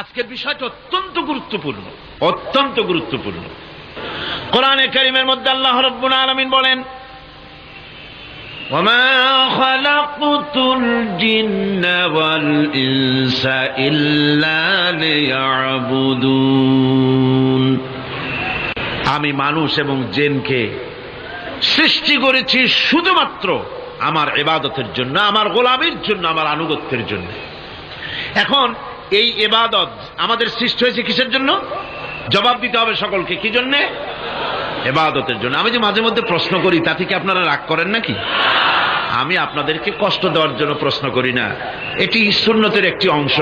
আজকের বিষয়টা অত্যন্ত গুরুত্বপূর্ণ, অত্যন্ত গুরুত্বপূর্ণ। কোরআনে কারীমের মধ্যে আল্লাহ রাব্বুল আলামিন বলেন, وَمَا خَلَقْتُ الْجِنَّ وَالْإِنسَ إِلَّا لِيَعْبُدُونَ। আমি মানুষ এবং জিনকে সৃষ্টি করেছি শুধুমাত্র আমার ইবাদতের জন্য, আমার গোলামির জন্য, আমার আনুগত্যের জন্য। এখন এই ইবাদত আমাদের সৃষ্টি হয়েছে কিসের জন্য? জবাব দিতে হবে সকলকে, কি জন্য? ইবাদতের জন্য। আমি যে মাঝে মধ্যে প্রশ্ন করি, তাতে কি আপনারা রাগ করেন নাকি? আমি আপনাদেরকে কষ্ট দেওয়ার জন্য প্রশ্ন করি না, এটি সুন্নতের একটি অংশ।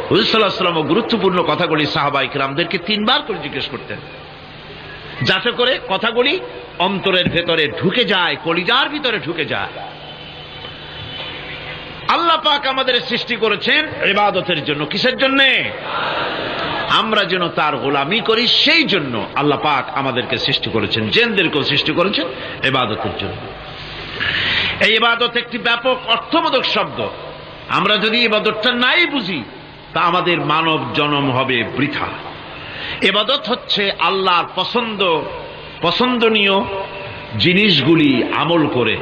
হুজুর সাল্লাল্লাহু আলাইহি ওয়াসাল্লাম গুরুত্বপূর্ণ কথাগুলি সাহাবায়ে কিরামদেরকে 3 বার করে জিজ্ঞেস করতেন, যাতে করে কথাগুলি অন্তরের ভেতরে ঢুকে যায়, কলিজার ভিতরে ঢুকে যায়। আল্লাহ পাক আমাদের সৃষ্টি করেছেন ইবাদতের জন্য। কিসের জন্য? আমরা যেন তার গোলামি করি, সেই জন্য আল্লাহ পাক আমাদেরকে সৃষ্টি করেছেন, জিনদেরকেও সৃষ্টি করেছেন ইবাদতের জন্য। এই ইবাদত একটি ব্যাপক অর্থবোধক শব্দ। আমরা যদি ইবাদতটা নাই বুঝি, তা আমাদের মানব জন্ম হবে বৃথা। ইবাদত হচ্ছে আল্লাহর পছন্দনীয় জিনিসগুলি আমল করে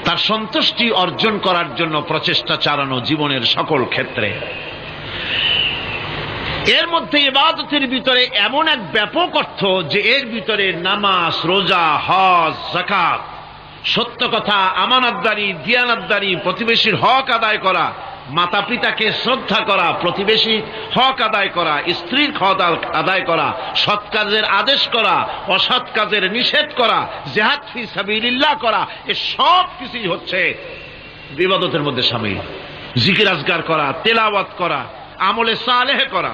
তার সন্তুষ্টি অর্জন করার জন্য প্রচেষ্টা চালানো জীবনের সকল ক্ষেত্রে। এর মধ্যে ইবাদতের ভিতরে এমন এক ব্যাপক অর্থ যে এর ভিতরে নামাজ, রোজা, হজ, যাকাত, সত্য কথা, আমানতদারি, দিয়ানতদারি, প্রতিবেশীর হক আদায় করা, মাতা পিতাকে শ্রদ্ধা করা, প্রতিবেশীর হক আদায় করা, স্ত্রীর হক আদায় করা, সৎ কাজের আদেশ করা, অসৎ কাজের নিষেধ করা, জিহাদ ফি সাবিলিল্লাহ করা, এ সব কিছুই হচ্ছে ইবাদতের মধ্যে শামিল। জিকির আজগার করা, তেলাওয়াত করা, আমলে সালেহ করা,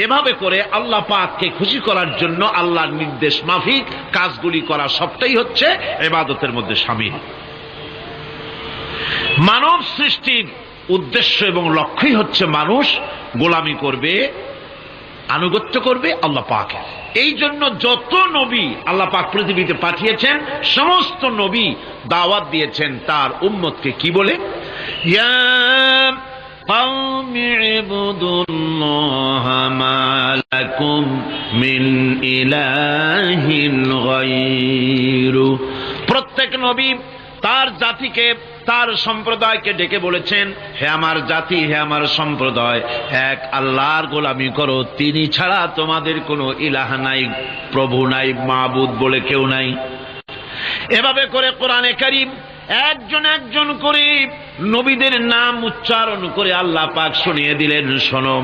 এভাবে করে আল্লাহ পাককে খুশি করার জন্য আল্লাহর নির্দেশ মাফিক কাজগুলি করা, সবটাই হচ্ছে ইবাদতের মধ্যে শামিল। মানব সৃষ্টির উদ্দেশ্য এবং লক্ষ্যই হচ্ছে মানুষ গোলামি করবে, আনুগত্য করবে আল্লাহ পাকের। এই জন্য যত নবী আল্লাহ পাক পৃথিবীতে পাঠিয়েছেন, সমস্ত নবী দাওয়াত দিয়েছেন তার উম্মতকে কি বলে? ইয়া কওমি ইবুদুল্লাহা মা লাকুম মিন ইলাহিন গায়রু। প্রত্যেক নবী তার জাতিকে, তার সম্প্রদায়কে ডেকে বলেছেন, হে আমার জাতি, হে আমার সম্প্রদায়, এক আল্লাহর গোলামি করো, তিনি ছাড়া তোমাদের কোনো ইলাহ নাই, প্রভু নাই, মাবুদ বলে কেউ নাই। এভাবে করে কোরআনে কারীম একজন একজন করে নবীদের নাম উচ্চারণ করে আল্লাহ পাক শুনিয়ে দিলেন, শোনো,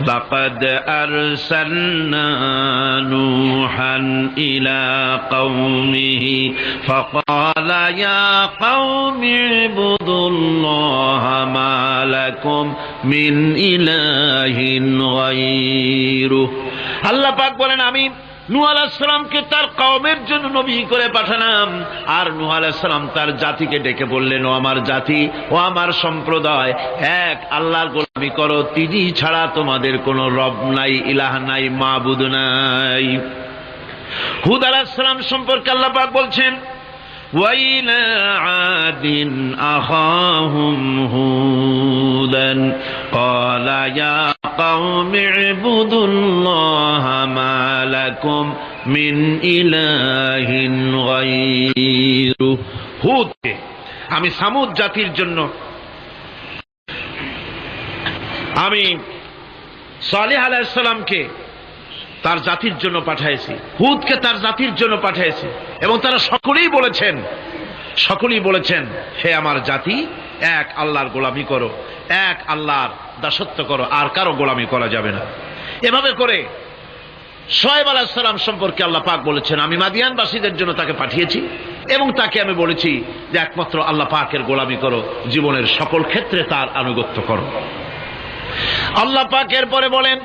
লাকাদ আরসালনা নূহান ইলা কওমিহি ফাকালা ইয়া কওমি ইবুদুল্লাহা মা লাকুম মিন ইলাহিন গায়রু। আল্লাহ পাক বলেন, আমি নূহ আলাইহিস সালামকে তার কওমের জন্য নবী করে পাঠালাম, আর নূহ আলাইহিস সালাম তার জাতিকে ডেকে বললেন, ও আমার জাতি, ও আমার সম্প্রদায়, এক আল্লাহর গোলামি করো, তিনি ছাড়া তোমাদের কোনো রব নাই, ইলাহ নাই, মাবুদ নাই। হুদ আলাইহিস সালাম সম্পর্কে আল্লাহ পাক বলছেন, وَإِلَى عَادٍ أَخَاهُمْ هُودًا قَالَ يَا قَوْمِ اعْبُدُوا اللَّهَ مَا لَكُمْ مِنْ إِلَٰهٍ غَيْرُهُ। হুদকে আমি সামুদ জাতির জন্য, আমি সালেহ আলাইহিস সালামকে তার জাতির জন্য পাঠাইছি, হুদকে তার জাতির জন্য পাঠাইছি, এবং তারা সকলেই বলেছেন, হে আমার জাতি, এক আল্লাহর গোলামি করো, এক আল্লাহর দাসত্ব করো, আর কারো গোলামি করা যাবে না। এভাবে করে শুআয়ব আলাইহিস সালাম সম্পর্কে আল্লাহ পাক বলেছেন, আমি মাদিয়ানবাসীদের জন্য তাকে পাঠিয়েছি, এবং তাকে আমি বলেছি যে একমাত্র আল্লাহ পাকের গোলামি করো, জীবনের সকল ক্ষেত্রে তার আনুগত্য করো। আল্লাহ পাক এরপরে বলেন,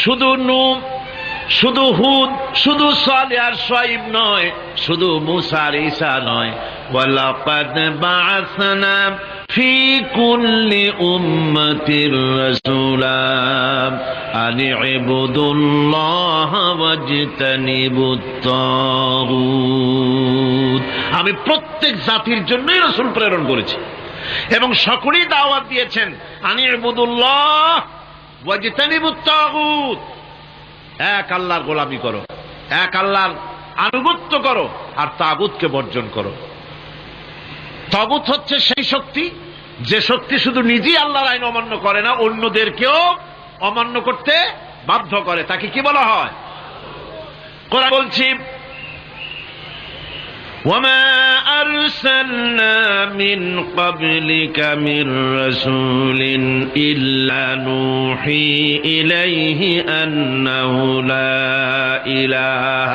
শুধু নূহ, শুধু হুদ, শুধু সালেহ আর শুআয়ব নয়, শুধু মূসা আর ঈসা নয়, ওয়ালাকাদ বা'আসনা ফি কুল্লি উম্মাতির রাসূলা আন ইবুদুল্লাহা ওয়াজতানিবুত তাগুত। আমি প্রত্যেক জাতির জন্যই রাসূল প্রেরণ করেছি, এবং সকলেই দাওয়াত দিয়েছেন, আন ইবুদুল্লাহ ওয়াজতানিবুত তাগুত, এক আল্লাহর গোলামি করো, এক আল্লাহর আনুগত্য করো, আর তাগুতকে বর্জন করো। তাগুত হচ্ছে সেই শক্তি যে শক্তি শুধু নিজেই আল্লাহর আইন অমান্য করে না, অন্যদেরকেও অমান্য করতে বাধ্য করে, তাকে কি বলা হয়? কোরআন বলছি, وَمَا أَرْسَلْنَا مِنْ قَبْلِكَ مِنْ رَسُولٍ إِلَّا نُوحِي إِلَيْهِ أَنَّهُ لَا إِلَهَ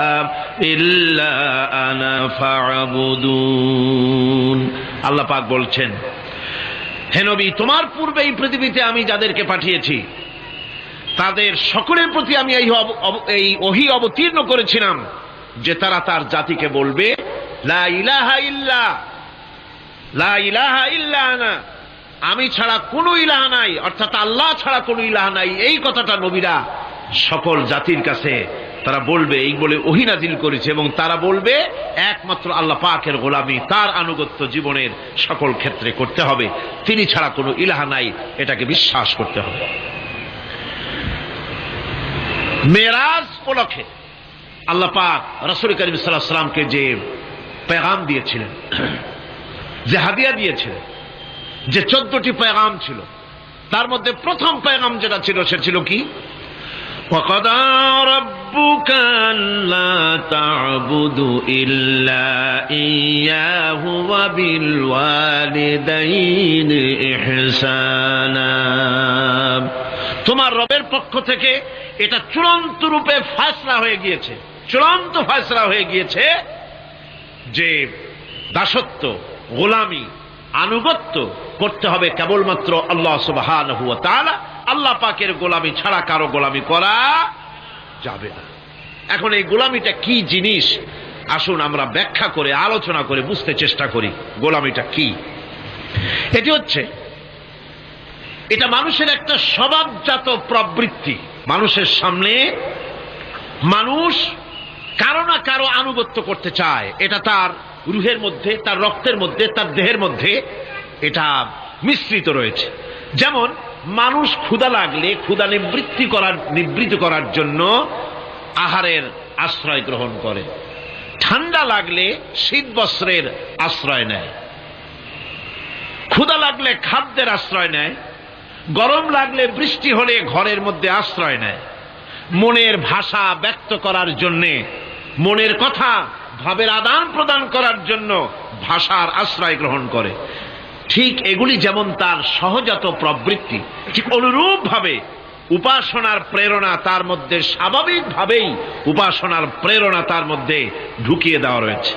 إِلَّا أَنَا فَاعْبُدُونِ। আল্লাহ পাক বলছেন, হে নবী, তোমার পূর্বে এই পৃথিবীতে আমি যাদেরকে পাঠিয়েছি তাদের সকলের প্রতি আমি এই ওহী অবতীর্ণ করেছিলাম যে তারা তার জাতিকে বলবে লা ইলাহা ইল্লা, লা ইলাহা ইল্লা আনা, আমি ছাড়া কোনো ইলাহ নাই, অর্থাৎ আল্লাহ ছাড়া কোনো ইলাহ নাই। এই কথাটা নবীরা সকল জাতির কাছে তারা বলবে, এই বলে ওহী নাজিল করেছে, এবং তারা বলবে একমাত্র আল্লাহ পাকের গোলামি, তার আনুগত্য জীবনের সকল ক্ষেত্রে করতে হবে, তিনি ছাড়া কোনো ইলাহ নাই, এটাকে বিশ্বাস করতে হবে। মেরাজ উপলক্ষে আল্লাহ পাক রাসূল করিম সাল্লাল্লাহু আলাইহি ওয়াসাল্লামকে যে পেগাম দিয়েছিলেন, যে হাদিয়া দিয়েছিলেন, যে 14টি পেগাম ছিল, তার মধ্যে প্রথম পেগাম যেটা ছিল সে ছিল কি? وَقَضَى رَبُّكَ أَلَّا تَعْبُدُوا إِلَّا إِيَّاهُ وَبِالْوَالِدَيْنِ إِحْسَانًا। তোমার রবের পক্ষ থেকে এটা চূড়ান্ত রূপে ফয়সালা হয়ে গিয়েছে, চূড়ান্ত ফয়সালা হয়ে গিয়েছে যে দাসত্ব, গোলামি, আনুগত্য করতে হবে কেবলমাত্র আল্লাহ সুবহানাহু ওয়া তাআলা। আল্লাহ পাকের গোলামি ছাড়া কারো গোলামি করা যাবে না। এখন এই গোলামিটা কি জিনিস, আসুন আমরা ব্যাখ্যা করে আলোচনা করে বুঝতে চেষ্টা করি গোলামিটা কি। এটি হচ্ছে, এটা মানুষের একটা স্বভাবজাত প্রবৃত্তি। মানুষের সামনে মানুষ কারো না কারো আনুগত্য করতে চায়, এটা তার রুহের মধ্যে, তার রক্তের মধ্যে, তার দেহের মধ্যে মিশ্রিত রয়েছে। যেমন মানুষ ক্ষুধা লাগলে ক্ষুধা নিবৃত্ত করার জন্য আহারের আশ্রয় গ্রহণ করে, ঠান্ডা লাগলে শীত বস্ত্রের আশ্রয় নেয়, ক্ষুধা লাগলে খাদ্যের আশ্রয় নেয়, গরম লাগলে বৃষ্টি হলে ঘরের মধ্যে আশ্রয় নেয়, মনের ভাষা ব্যক্ত করার জন্যে, মনের কথা ভাবের আদান প্রদান করার জন্য ভাষার আশ্রয় গ্রহণ করে। ঠিক এগুলি যেমন তার সহজাত প্রবৃত্তি, ঠিক অনুরূপ ভাবে উপাসনার প্রেরণা তার মধ্যে, স্বাভাবিকভাবেই উপাসনার প্রেরণা তার মধ্যে ঢুকিয়ে দেওয়া রয়েছে।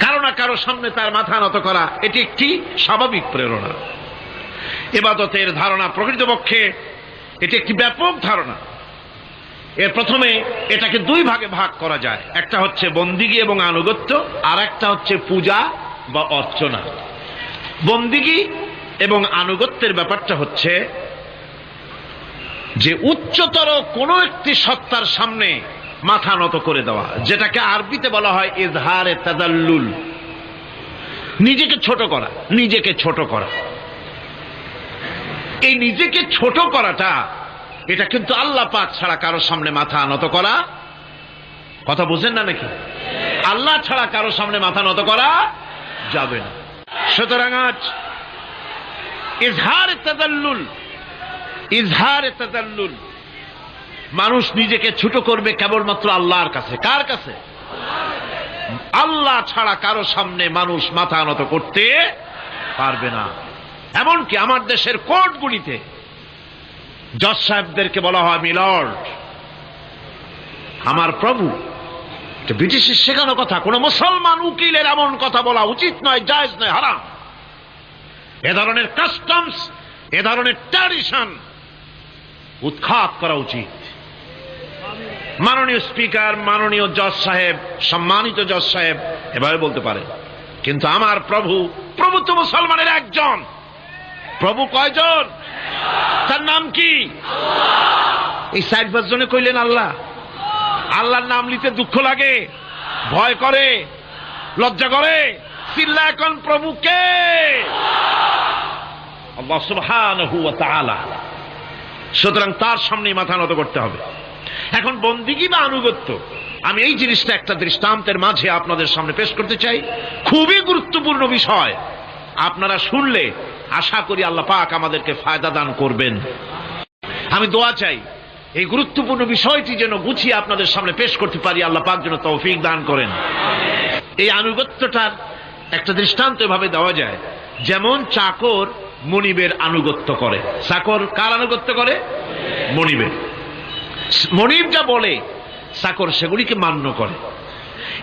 কারো না কারো সামনে তার মাথা নত করা, এটি একটি স্বাভাবিক প্রেরণা। ইবাদতের ধারণা প্রকৃতপক্ষে এটি একটি ব্যাপক ধারণা। এর প্রথমে এটাকে দুই ভাগে ভাগ করা যায়, একটা হচ্ছে বন্দিগি এবং আনুগত্য, আর একটা হচ্ছে পূজা বা অর্চনা। বন্দিগি এবং আনুগত্যের ব্যাপারটা হচ্ছে যে উচ্চতর কোন একটি সত্তার সামনে মাথা নত করে দেওয়া, যেটাকে আরবিতে বলা হয় ইজহারে তাদাল্লুল, নিজেকে ছোট করা, নিজেকে ছোট করা। এই নিজেকে ছোট করাটা, এটা কিন্তু আল্লাহ পাক ছাড়া কারো সামনে মাথা নত করা, কথা বুঝেন না নাকি? আল্লাহ ছাড়া কারো সামনে মাথা নত করা যাবে না। সুতরাং আজ ইজহারে তাদাল্লুল, মানুষ নিজেকে ছোট করবে কেবলমাত্র আল্লাহর কাছে। কার কাছে? আল্লাহ ছাড়া কারো সামনে মানুষ মাথা নত করতে পারবে না। এমনকি আমার দেশের কোর্টগুলিতে জজ সাহেবদেরকে বলা হয় মিলর্ড, আমার প্রভু। ব্রিটিশের শেখানো কথা, কোন মুসলমান উকিলের এমন কথা বলা উচিত নয়, জায়েজ নয়, হারাম। এ ধরনের কাস্টমস, এ ধরনের ট্র্যাডিশন উৎখাত করা উচিত। মাননীয় স্পিকার, মাননীয় জজ সাহেব, সম্মানিত জজ সাহেব এভাবে বলতে পারে, কিন্তু আমার প্রভু, প্রভু তো মুসলমানের একজন। প্রভু কয়জন? তার নাম কি? এই 4-5 জনে কইলেন আল্লাহ। আল্লাহর নাম নিতে দুঃখ লাগে, ভয় করে, লজ্জা করে, চিল্লা এখন প্রভু কে? আল্লাহ সুবহানাহু ওয়া তাআলা। সুতরাং তার সামনে মাথা নত করতে হবে। এখন বন্দিগি বা আনুগত্য, আমি এই জিনিসটা একটা দৃষ্টান্তের মাঝে আপনাদের সামনে পেশ করতে চাই। খুবই গুরুত্বপূর্ণ বিষয়, আপনারা শুনলে আশা করি আল্লাহ পাক আমাদেরকে ফায়দা দান করবেন। আমি দোয়া চাই এই গুরুত্বপূর্ণ বিষয়টি যেন গুছিয়ে আপনাদের সামনে পেশ করতে পারি, আল্লাহ পাক যেন তৌফিক দান করেন। এই আনুগত্যটার একটা দৃষ্টান্ত এভাবে দেওয়া যায়, যেমন চাকর মনিবের আনুগত্য করে। চাকর কার আনুগত্য করে? মনিবের। মনিব যা বলে চাকর সেগুলিকে মান্য করে।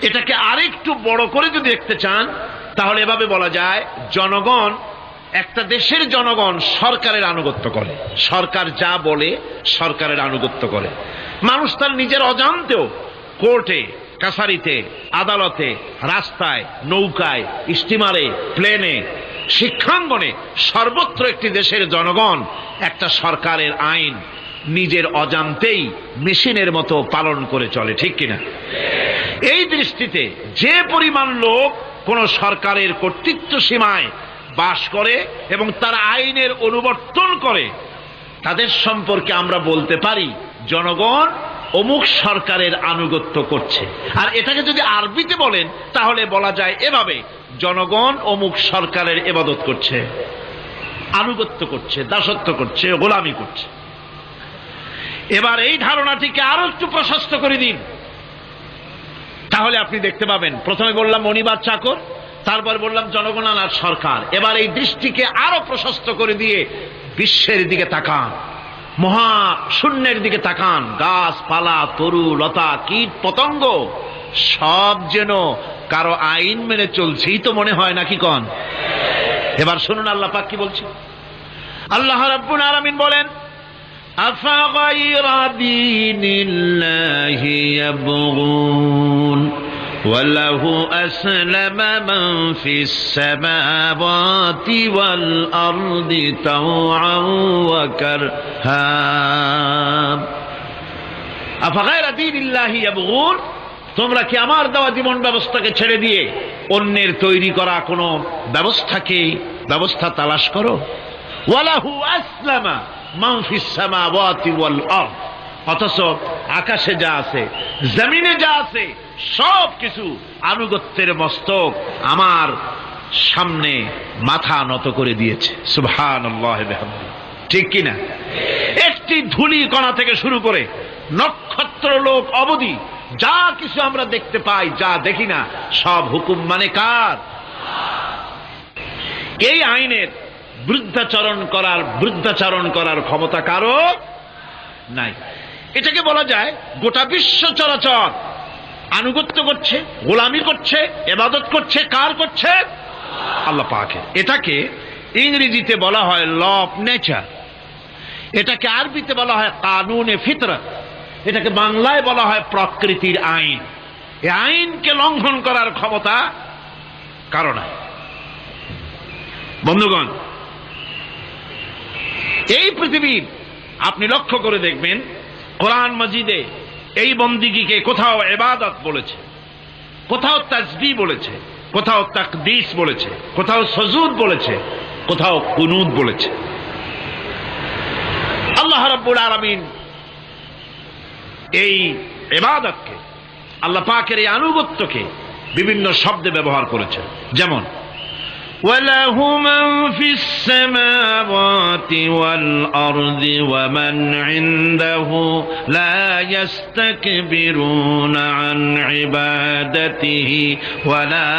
এটাকে আরেকটু বড় করে যদি দেখতে চান তাহলে এভাবে বলা যায়, জনগণ, একটা দেশের জনগণ সরকারের আনুগত্য করে। সরকার যা বলে সরকারের আনুগত্য করে। মানুষ তার নিজের অজান্তেও কোর্টে, কাছারিতে, আদালতে, রাস্তায়, নৌকায়, স্টিমারে, প্লেনে, শিক্ষাঙ্গনে, সর্বত্র একটি দেশের জনগণ একটা সরকারের আইন নিজের অজান্তেই মেশিনের মতো পালন করে চলে, ঠিক কিনা? এই দৃষ্টিতে যে পরিমাণ লোক কোন সরকারের কর্তৃত্ব সীমায় বাস করে এবং তার আইনের অনুবর্তন করে, তাদের সম্পর্কে আমরা বলতে পারি জনগণ অমুক সরকারের আনুগত্য করছে। আর এটাকে যদি আরবিতে বলেন তাহলে বলা যায় এভাবে, জনগণ অমুক সরকারের ইবাদত করছে, আনুগত্য করছে, দাসত্ব করছে, গোলামি করছে। এবার এই ধারণাটিকে আরো একটু প্রশস্ত করে দিন, তাহলে আপনি দেখতে পাবেন, প্রথমে বললাম মনিবার চাকর, তারপর বললাম জনগণ আর সরকার। এবার এই দৃষ্টিকে আরো প্রশস্ত করে দিয়ে বিশ্বের দিকে তাকান, মহা শূন্যের দিকে তাকান। গাছপালা, তরু লতা, কীট পতঙ্গ সব যেন কারো আইন মেনে চলছেই তো মনে হয়, নাকি কন? এবার শুনুন আল্লাহ পাক কি বলছে। আল্লাহ রাব্বুল আলামিন বলেন, আফাগায়রা দীনিল্লাহি ইয়াবগুন ওয়ালাহু আসলামা মান ফিস সামাওয়াতি ওয়াল আরদি তাওআন ওয়া কারহা। আফাগায়রা দীনিল্লাহি ইয়াবগুন, তোমরা কি আমার দেওয়া জীবন ব্যবস্থাকে ছেড়ে দিয়ে অন্যের তৈরি করা কোন ব্যবস্থা তালাশ করো? ওয়ালাহু আসলামা মান ফিস সামাওয়াতি ওয়াল আরদ, অথচ আকাশে যা আছে, জমিনে যা আছে, সব কিছু আনুগত্যের মস্তক আমার সামনে মাথা নত করে দিয়েছে। সুবহানাল্লাহ বিহামদিহি, ঠিক কিনা? একটি ধূলি কণা থেকে শুরু করে নক্ষত্র লোক অবধি যা কিছু আমরা দেখতে পাই, যা দেখি না, সব হুকুম মানে কার? এই আইনের বৃদ্ধাচরণ করার ক্ষমতা কারো নাই। এটাকে বলা যায় গোটা বিশ্ব চরাচর আনুগত্য করছে, গোলামি করছে, ইবাদত করছে। কার করছে? আল্লাহ পাকের। এটাকে ইংরেজিতে বলা হয় ল অফ নেচার, এটাকে আরবিতে বলা হয় কানুনে ফিতরত, এটাকে বাংলায় বলা হয় প্রকৃতির আইন। এই আইনকে লঙ্ঘন করার ক্ষমতা কারো নাই। বন্ধুগণ, এই পৃথিবীর আপনি লক্ষ্য করে দেখবেন, কোরআন মাজিদে এই বন্দিগিকে কোথাও ইবাদত বলেছে, কোথাও তাসবিহ বলেছে, কোথাও তাকদীস বলেছে, কোথাও সুজুদ বলেছে, কোথাও কুনুত বলেছে। আল্লাহ রাব্বুল আলামিন এই ইবাদতকে, আল্লাহ পাকের এই আনুগত্যকে বিভিন্ন শব্দে ব্যবহার করেছেন। যেমন وَلَهُ مَنْ فِي السَّمَاوَاتِ وَالْأَرْضِ وَمَنْ عِنْدَهُ لَا يَسْتَكْبِرُونَ عَنْ عِبَادَتِهِ وَلَا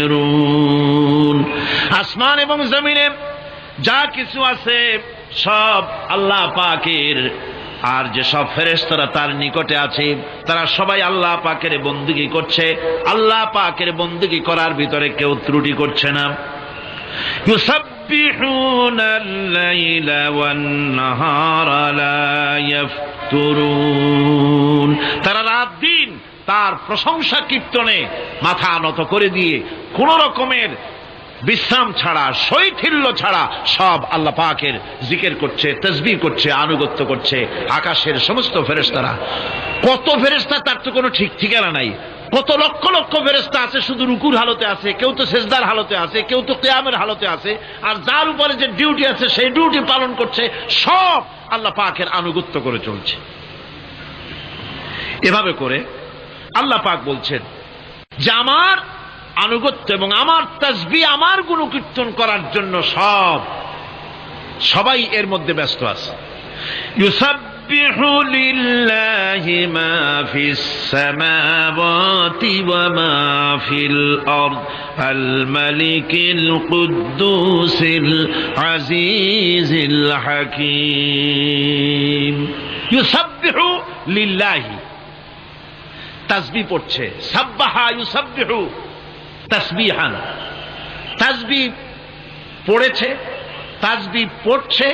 يَسْتَحْسِرُونَ। আসমান এবং জমিনে যা কিছু আছে সব আল্লাহ পাকের, আর যে সব ফেরেশতারা তার নিকটে আছে তারা সবাই আল্লাহ পাকের বন্দেগী করছে। আল্লাহ পাকের বন্দেগী করার ভিতরে কেউ ত্রুটি করছে না। ইউসাব্বিহুনাল লাইলা ওয়ান নাহারা লা ইয়াফতুরুন, তারা রাত দিন তার প্রশংসা কীর্তনে মাথা নত করে দিয়ে কোন রকমের বিশ্রাম ছাড়া, শৈথিল্য ছাড়া সব আল্লাহ পাকের জিকির করছে, তাসবিহ করছে, আনুগত্য করছে। আকাশের সমস্ত ফেরেশতারা, কত ফেরেশতা তার তো কোনো ঠিক ঠিকানা নাই, কত লক্ষ লক্ষ ফেরেশতা আছে শুধু রুকুর হালতে আছে, কেউ তো সেজদার হালতে আছে, কেউ তো কিয়ামের হালতে আছে, আর যার উপরে যে ডিউটি আছে সেই ডিউটি পালন করছে, সব আল্লাহ পাকের আনুগত্য করে চলছে। এভাবে করে আল্লাহ পাক বলছেন যে আমার আনুগত্য এবং আমার তাসবিহ, আমার গুণকীর্তন করার জন্য সবাই এর মধ্যে ব্যস্ত আছে। ইউসাব্বিহু লিল্লাহি মা ফিস সামাওয়াতি ওয়া মা ফিল আরদ আল মালিকিল কুদ্দুসিল আজিজিল হাকীম। ইউসাব্বিহু লিল্লাহি, তাসবিহ পড়ছে, সাব্বাহা ইউসাব্বিহু তাসবিহান, তাসবিহ পড়েছে, তাসবিহ পড়ছে,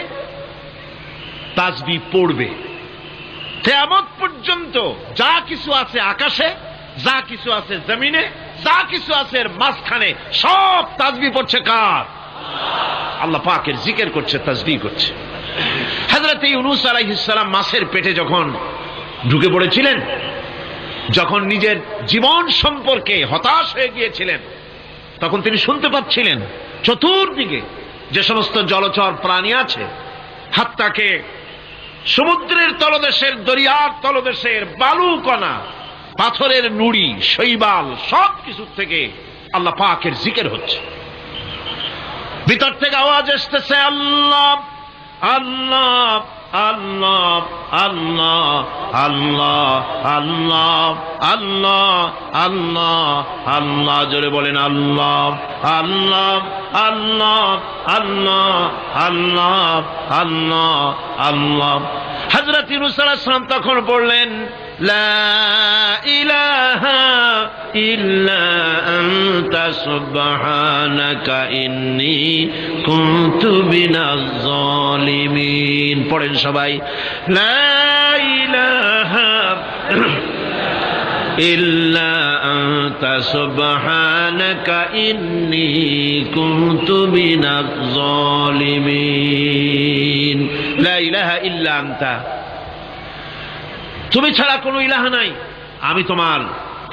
তাসবিহ পড়বে। কিয়ামত পর্যন্ত যা কিছু আছে আকাশে, যা কিছু আছে জমিনে, যা কিছু আছে এর মাঝখানে, সব তাসবিহ পড়ছে কার? আল্লাহ পাকের জিকির করছে, তাসবিহ করছে। হযরত ইউনূস আলাইহিস সালাম মাছের পেটে যখন ঢুকে পড়েছিলেন, যখন নিজের জীবন সম্পর্কে হতাশ হয়ে গিয়েছিলেন, তখন তিনি শুনতে পাচ্ছিলেন চতুর্দিকে যে সমস্ত জলচর প্রাণী আছে, হাত্তাকে সমুদ্রের তলদেশের, দরিয়ার তলদেশের বালুকণা, পাথরের নুড়ি, শৈবাল, সব কিছু থেকে আল্লাহ পাকের জিকির হচ্ছে। ভিতর থেকে আওয়াজ আসতেছে, আল্লাহ আল্লাহ আল্লাহ আল্লাহ আল্লাহ আল্লাহ আল্লাহ আল্লাহ আল্লাহ, জোরে বলেন আল্লাহ আল্লাহ আল্লাহ আল্লাহ আল্লাহ আল্লাহ আল্লাহ। হযরত ইউনূস আলাইহিস সালাম তখন বললেন, লা ইলাহা ইল্লা আনতা সুবহানাকা ইন্নী কুনতু মিনাজ জালিমিন। পড়েন সবাই, লা ইলাহা ইল্লা আনতা সুবহানাকা ইন্নী কুনতু মিনাজ জালিমিন। লা ইলাহা ইল্লা আনতা, তুমি ছাড়া কোনো ইলাহ নাই, আমি তোমার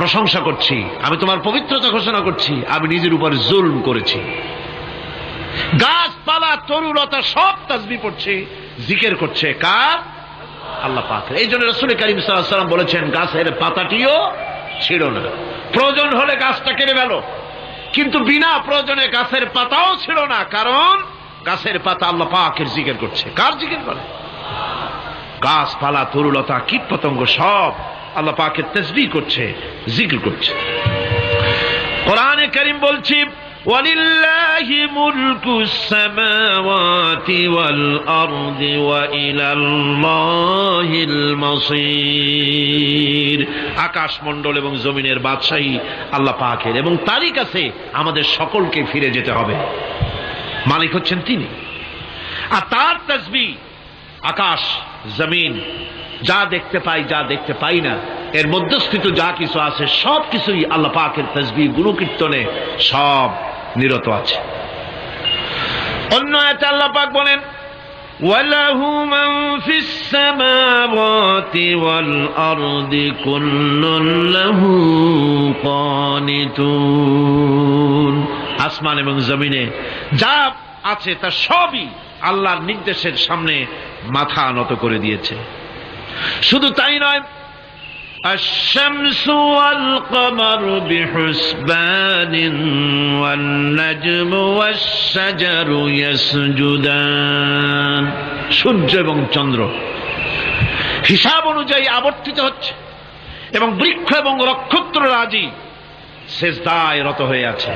প্রশংসা করছি, আমি তোমার পবিত্রতা ঘোষণা করছি, আমি নিজের উপর জুলম করেছি। গাছপালা, তরুলতা সব তাসবিহ পড়ছে, জিকির করছে কার? আল্লাহ পাকের। এই জন্য রাসূল কারীম সাল্লাল্লাহু আলাইহি ওয়াসাল্লাম বলেছেন, গাছের পাতাটিও ছিঁড়ো না, প্রয়োজন হলে গাছটা কেটে ফেলো, কিন্তু বিনা প্রয়োজনে গাছের পাতাও ছিঁড়ো না, কারণ গাছের পাতা আল্লাহ পাকের জিকির করছে। কার জিকির করে? গাছপালা, তরুলতা, কীট পতঙ্গ সব আল্লাহ পাকের তাসবিহ করছে, জিকির করছে। কোরআনে কারীম বলছে, ওয়ালিল্লাহি মুলকুস সামাওয়াতি ওয়াল আরদি ওয়া ইলাল্লাহিল মাসীর। আকাশ মণ্ডল এবং জমিনের বাদশাহী আল্লাহ পাকের, এবং তারই কাছে আমাদের সকলকে ফিরে যেতে হবে। মালিক হচ্ছেন তিনি, আর তার তাসবিহ আকাশ জমিন, যা দেখতে পাই, যা দেখতে পাই না, এর মধ্যস্থিত যা কিছু আছে সব কিছুই আল্লাহ পাকের তাসবিহ গুণকীর্তনে সব নিরত আছে। অন্য আয়াতে আল্লাহ পাক বলেন, ওয়ালাহু মান ফিস সামাওয়াতি ওয়াল আরদি কুল্লুন লাহু কানিতুন। আসমান এবং জমিনে যা আছে তা সবই আল্লাহর নির্দেশের সামনে মাথা নত করে দিয়েছে। শুধু তাই নয়, আশ-শামসু ওয়াল কমারু বিহুসবানিন ওয়ান নাজমু ওয়াশ-শাজারু ইয়াসজুদান। সূর্য এবং চন্দ্র হিসাব অনুযায়ী আবর্তিত হচ্ছে, এবং বৃক্ষ এবং নক্ষত্ররাজি সেজদায় রত হয়ে আছে।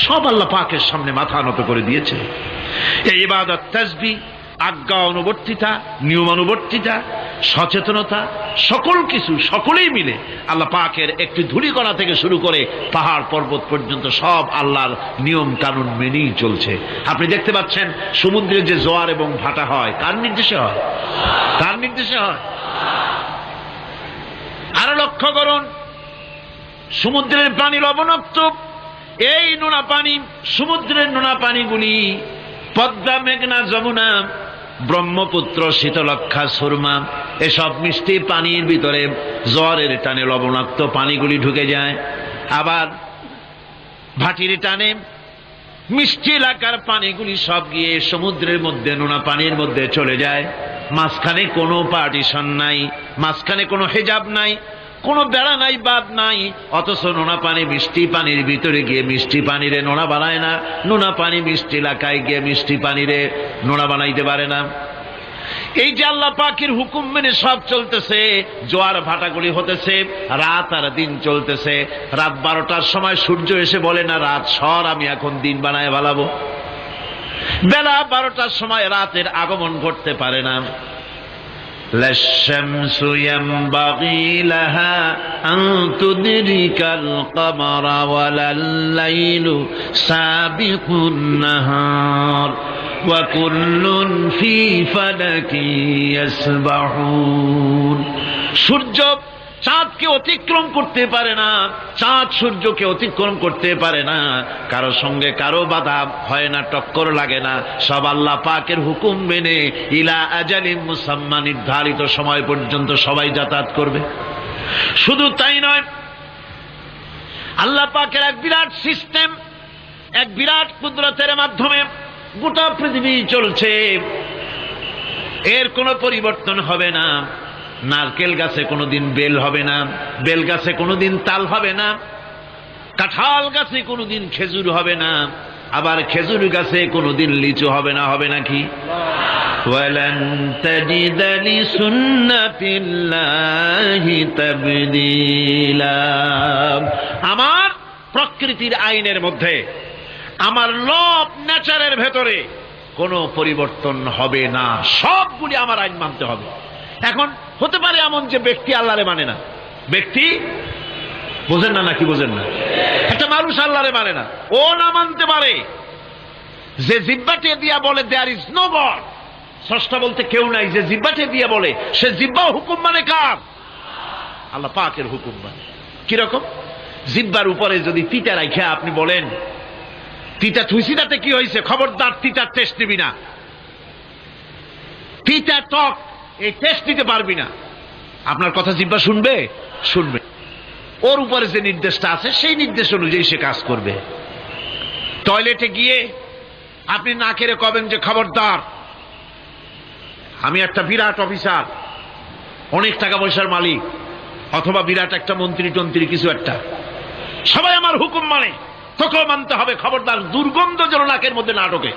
সব আল্লাহ পাকের সামনে মাথা নত করে দিয়েছে। এই ইবাদত, তাসবিহ, আজ্ঞা অনুবর্তিতা, নিয়মানুবর্তিতা, সচেতনতা, সকল কিছু সকলেই মিলে আল্লাহ পাকের একটি ধূলিকণা থেকে শুরু করে পাহাড় পর্বত পর্যন্ত সব আল্লাহর নিয়ম কানুন মেনেই চলছে। আপনি দেখতে পাচ্ছেন সমুদ্রে যে জোয়ার এবং ভাটা হয়, কার নির্দেশে হয়? কার নির্দেশে হয়? আরো লক্ষ্য করুন, সমুদ্রের পানি লবণাক্ত, এই নোনা পানি, সমুদ্রের নোনা পানিগুলি পদ্মা, মেঘনা, যমুনা ব্রহ্মপুত্র, শীতলক্ষা, সুরমা, এসব মিষ্টি পানির ভিতরে জ্বরের টানে লবণাক্ত পানিগুলি ঢুকে যায়। আবার ভাটির টানে মিষ্টি এলাকার পানিগুলি সব গিয়ে সমুদ্রের মধ্যে, নোনা পানির মধ্যে চলে যায়। মাঝখানে কোনো পার্টিশন নাই, মাঝখানে কোনো হেজাব নাই, কোনো বেড়া নাই, বাদ নাই। অথচ নোনা পানি মিষ্টি পানির ভিতরে গিয়ে মিষ্টি পানিরে নোনা বানায় না, নোনা পানি মিষ্টি এলাকায় গিয়ে মিষ্টি পানিরে নোনা বানাইতে পারে না। এই যে আল্লাহ পাকের হুকুম মেনে সব চলতেছে, জোয়ার ভাটাগুলি হতেছে, রাত আর দিন চলতেছে। রাত 12টার সময় সূর্য এসে বলে না রাত সর, আমি এখন দিন বানায় ভালাবো। বেলা 12টার সময় রাতের আগমন ঘটতে পারে না। لا الشمس ينبغي لها أن تدرك القمر ولا الليل سابق النهار وكل في فلك يسبحون। সূর্য চাঁদকে অতিক্রম করতে পারে না, চাঁদ সূর্যকে অতিক্রম করতে পারে না, কারো সঙ্গে কারো বাধা হয় না, টক্কর লাগে না। সব আল্লাহ পাকের হুকুম মেনে ইলা আজালিম মুসাম্মা, নির্ধারিত সময় পর্যন্ত সবাই যাতায়াত করবে। শুধু তাই নয়, আল্লাহ পাকের এক বিরাট সিস্টেম, এক বিরাট কুদরতের মাধ্যমে গোটা পৃথিবী চলছে, এর কোনো পরিবর্তন হবে না। নারকেল গাছে কোনোদিন বেল হবে না, বেল গাছে কোনোদিন তাল হবে না, কাঁঠাল গাছে কোনোদিন খেজুর হবে না, আবার খেজুর গাছে কোনোদিন লিচু হবে না। হবে নাকি? ওয়ালান তাজিদা লিসুন্নাতিল্লাহি তাবদীলা। আমার প্রকৃতির আইনের মধ্যে, আমার ল অফ নেচারের ভেতরে কোনো পরিবর্তন হবে না। সবগুলি আমার আইন মানতে হবে। এখন হতে পারে এমন যে ব্যক্তি আল্লাহরে মানে না, ব্যক্তি বোঝেন না নাকি বোঝেন না, একটা মানুষ আল্লাহরে মানে না, ও না মানতে পারে। যে জিহ্বাটে দিয়া বলে দেয়ার ইজ নো গড, স্রষ্টা বলতে কেউ নাই, যে জিহ্বাটে দিয়া বলে সে জিহ্বা হুকুম মানে কার? আল্লাহ পাকের হুকুম মানে। কিরকম? জিহ্বার উপরে যদি তিতা রাখা আপনি বলেন তিতা থুইছি, তাতে কি হয়েছে? খবরদার তিতার টেস্ট নিবি না, তিতা টক এই টেস্ট নিতে পারবি না। আপনার কথা জিহ্বা শুনবে? শুনবে। ওর উপরে যে নির্দেশটা আছে সেই নির্দেশ অনুযায়ী সে কাজ করবে। টয়লেটে গিয়ে আপনি নাকেরে কবেন যে খবরদার, আমি একটা বিরাট অফিসার, অনেক টাকা পয়সার মালিক, অথবা বিরাট একটা মন্ত্রী টন্ত্রী কিছু একটা, সবাই আমার হুকুম মানে, তোকেও মানতে হবে, খবরদার দুর্গন্ধ যেন নাকের মধ্যে না ঢোকে।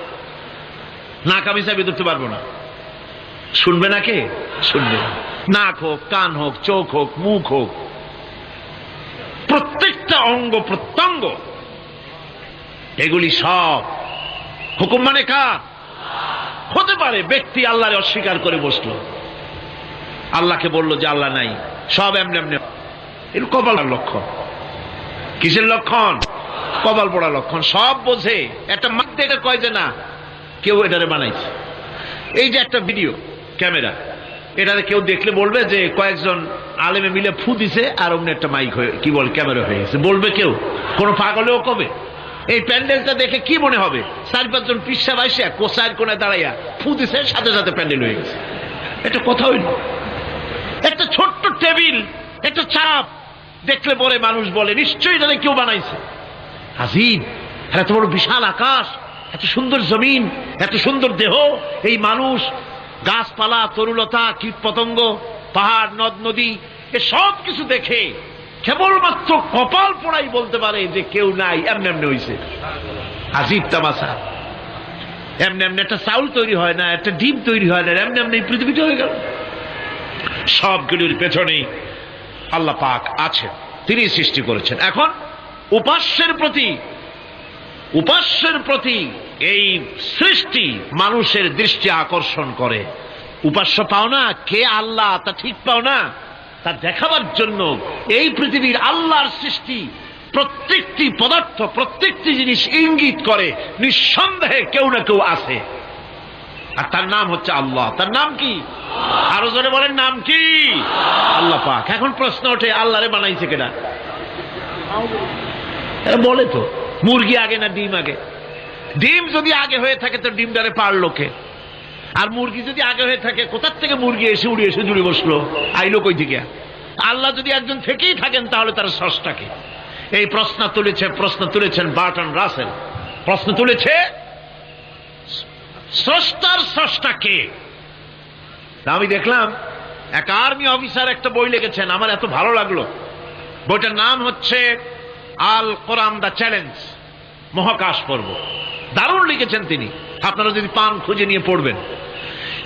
নাক আমি চাবি ধরতে পারবো না। শুনবে না কে? শুনবে। নাক হোক, কান হোক, চোখ হোক, মুখ হোক, প্রত্যেকটা অঙ্গ প্রত্যঙ্গ, এগুলি সব হুকুম মানে কার? হতে পারে ব্যক্তি আল্লাহরে অস্বীকার করে বসলো, আল্লাহকে বললো যে আল্লাহ নাই, সব এমনি এমনি। এর কপালের লক্ষণ। কিসের লক্ষণ? কপাল পড়া লক্ষণ। সব বোঝে, একটা মাঠ দেখে কয় যে না কেউ এটারে বানাইছে। এই যে একটা ভিডিও ক্যামেরা, এটাতে কেউ দেখলে বলবে যে কয়েকজন আলেমে মিলে ফু দিছে আর অমনি একটা মাইক হয়ে কি বল ক্যামেরা হয়ে গেছে, বলবে কেউ? কোনো পাগলেও কবে? এই প্যান্ডেলটা দেখে কি মনে হবে? 4-5 জন পিসা বাইসা কোসাইর কোনায় দাঁড়াইয়া ফু দিছে, সাথে সাথে প্যান্ডেল হয়ে গেছে। এটা কথা হইল? একটা ছোট্ট টেবিল, একটা চাপ দেখলে পরে মানুষ বলে নিশ্চয়ই এটা কেউ বানাইছে। আজিব, এত বড় বিশাল আকাশ, এত সুন্দর জমিন, এত সুন্দর দেহ, এই মানুষ, গাছপালা, তরুলতা, কীট পতঙ্গ, পাহাড়, নদ নদী, এ সব কিছু দেখে কেবলমাত্র কপাল পোড়াই বলতে পারে যে কেউ নাই, এমনি এমনি হয়েছে। আজিব তামাশা। এমনি এমনি একটা চাউল তৈরি হয় না, একটা ডিম তৈরি হয় না, এমনি এমনি পৃথিবীতে হয়ে গেল। সবগুলির পেছনে আল্লাহ পাক আছেন, তিনি সৃষ্টি করেছেন। এখন উপাস্যের প্রতি এই সৃষ্টি মানুষের দৃষ্টি আকর্ষণ করে। উপাস্য পাও না কে আল্লাহ, তা ঠিক পাও না, তা দেখাবার জন্য এই পৃথিবীর আল্লাহর সৃষ্টি প্রত্যেকটি পদার্থ, প্রত্যেকটি জিনিস ইঙ্গিত করে নিঃসন্দেহে কেউ না কেউ আছে, আর তার নাম হচ্ছে আল্লাহ। তার নাম কি? আরো জোরে বলেন, নাম কি? আল্লাহ পাক। এখন প্রশ্ন ওঠে আল্লাহরে বানাইছে কেনা? বলে তো মুরগি আগে না ডিম আগে? ডিম যদি আগে হয়ে থাকে তো ডিমটারে পারলো কে? আর মুরগি যদি আগে হয়ে থাকে, কোথার থেকে মুরগি এসে উড়ে এসে জুড়ে বসলো, আইলো কই থেকে? আল্লাহ যদি একজন থেকেই থাকেন তাহলে তার স্রষ্টাকে? এই প্রশ্ন তুলেছেন বার্টন রাসেল। প্রশ্ন তুলেছে স্রষ্টার স্রষ্টা কে? আমি দেখলাম এক আর্মি অফিসার একটা বই লিখেছেন, আমার এত ভালো লাগলো। বইটার নাম হচ্ছে আল কোরআন দ্য চ্যালেঞ্জ, মহাকাশ পর্ব। দারুণ লিখেছেন তিনি, আপনারা যদি পান খুঁজে নিয়ে পড়বেন।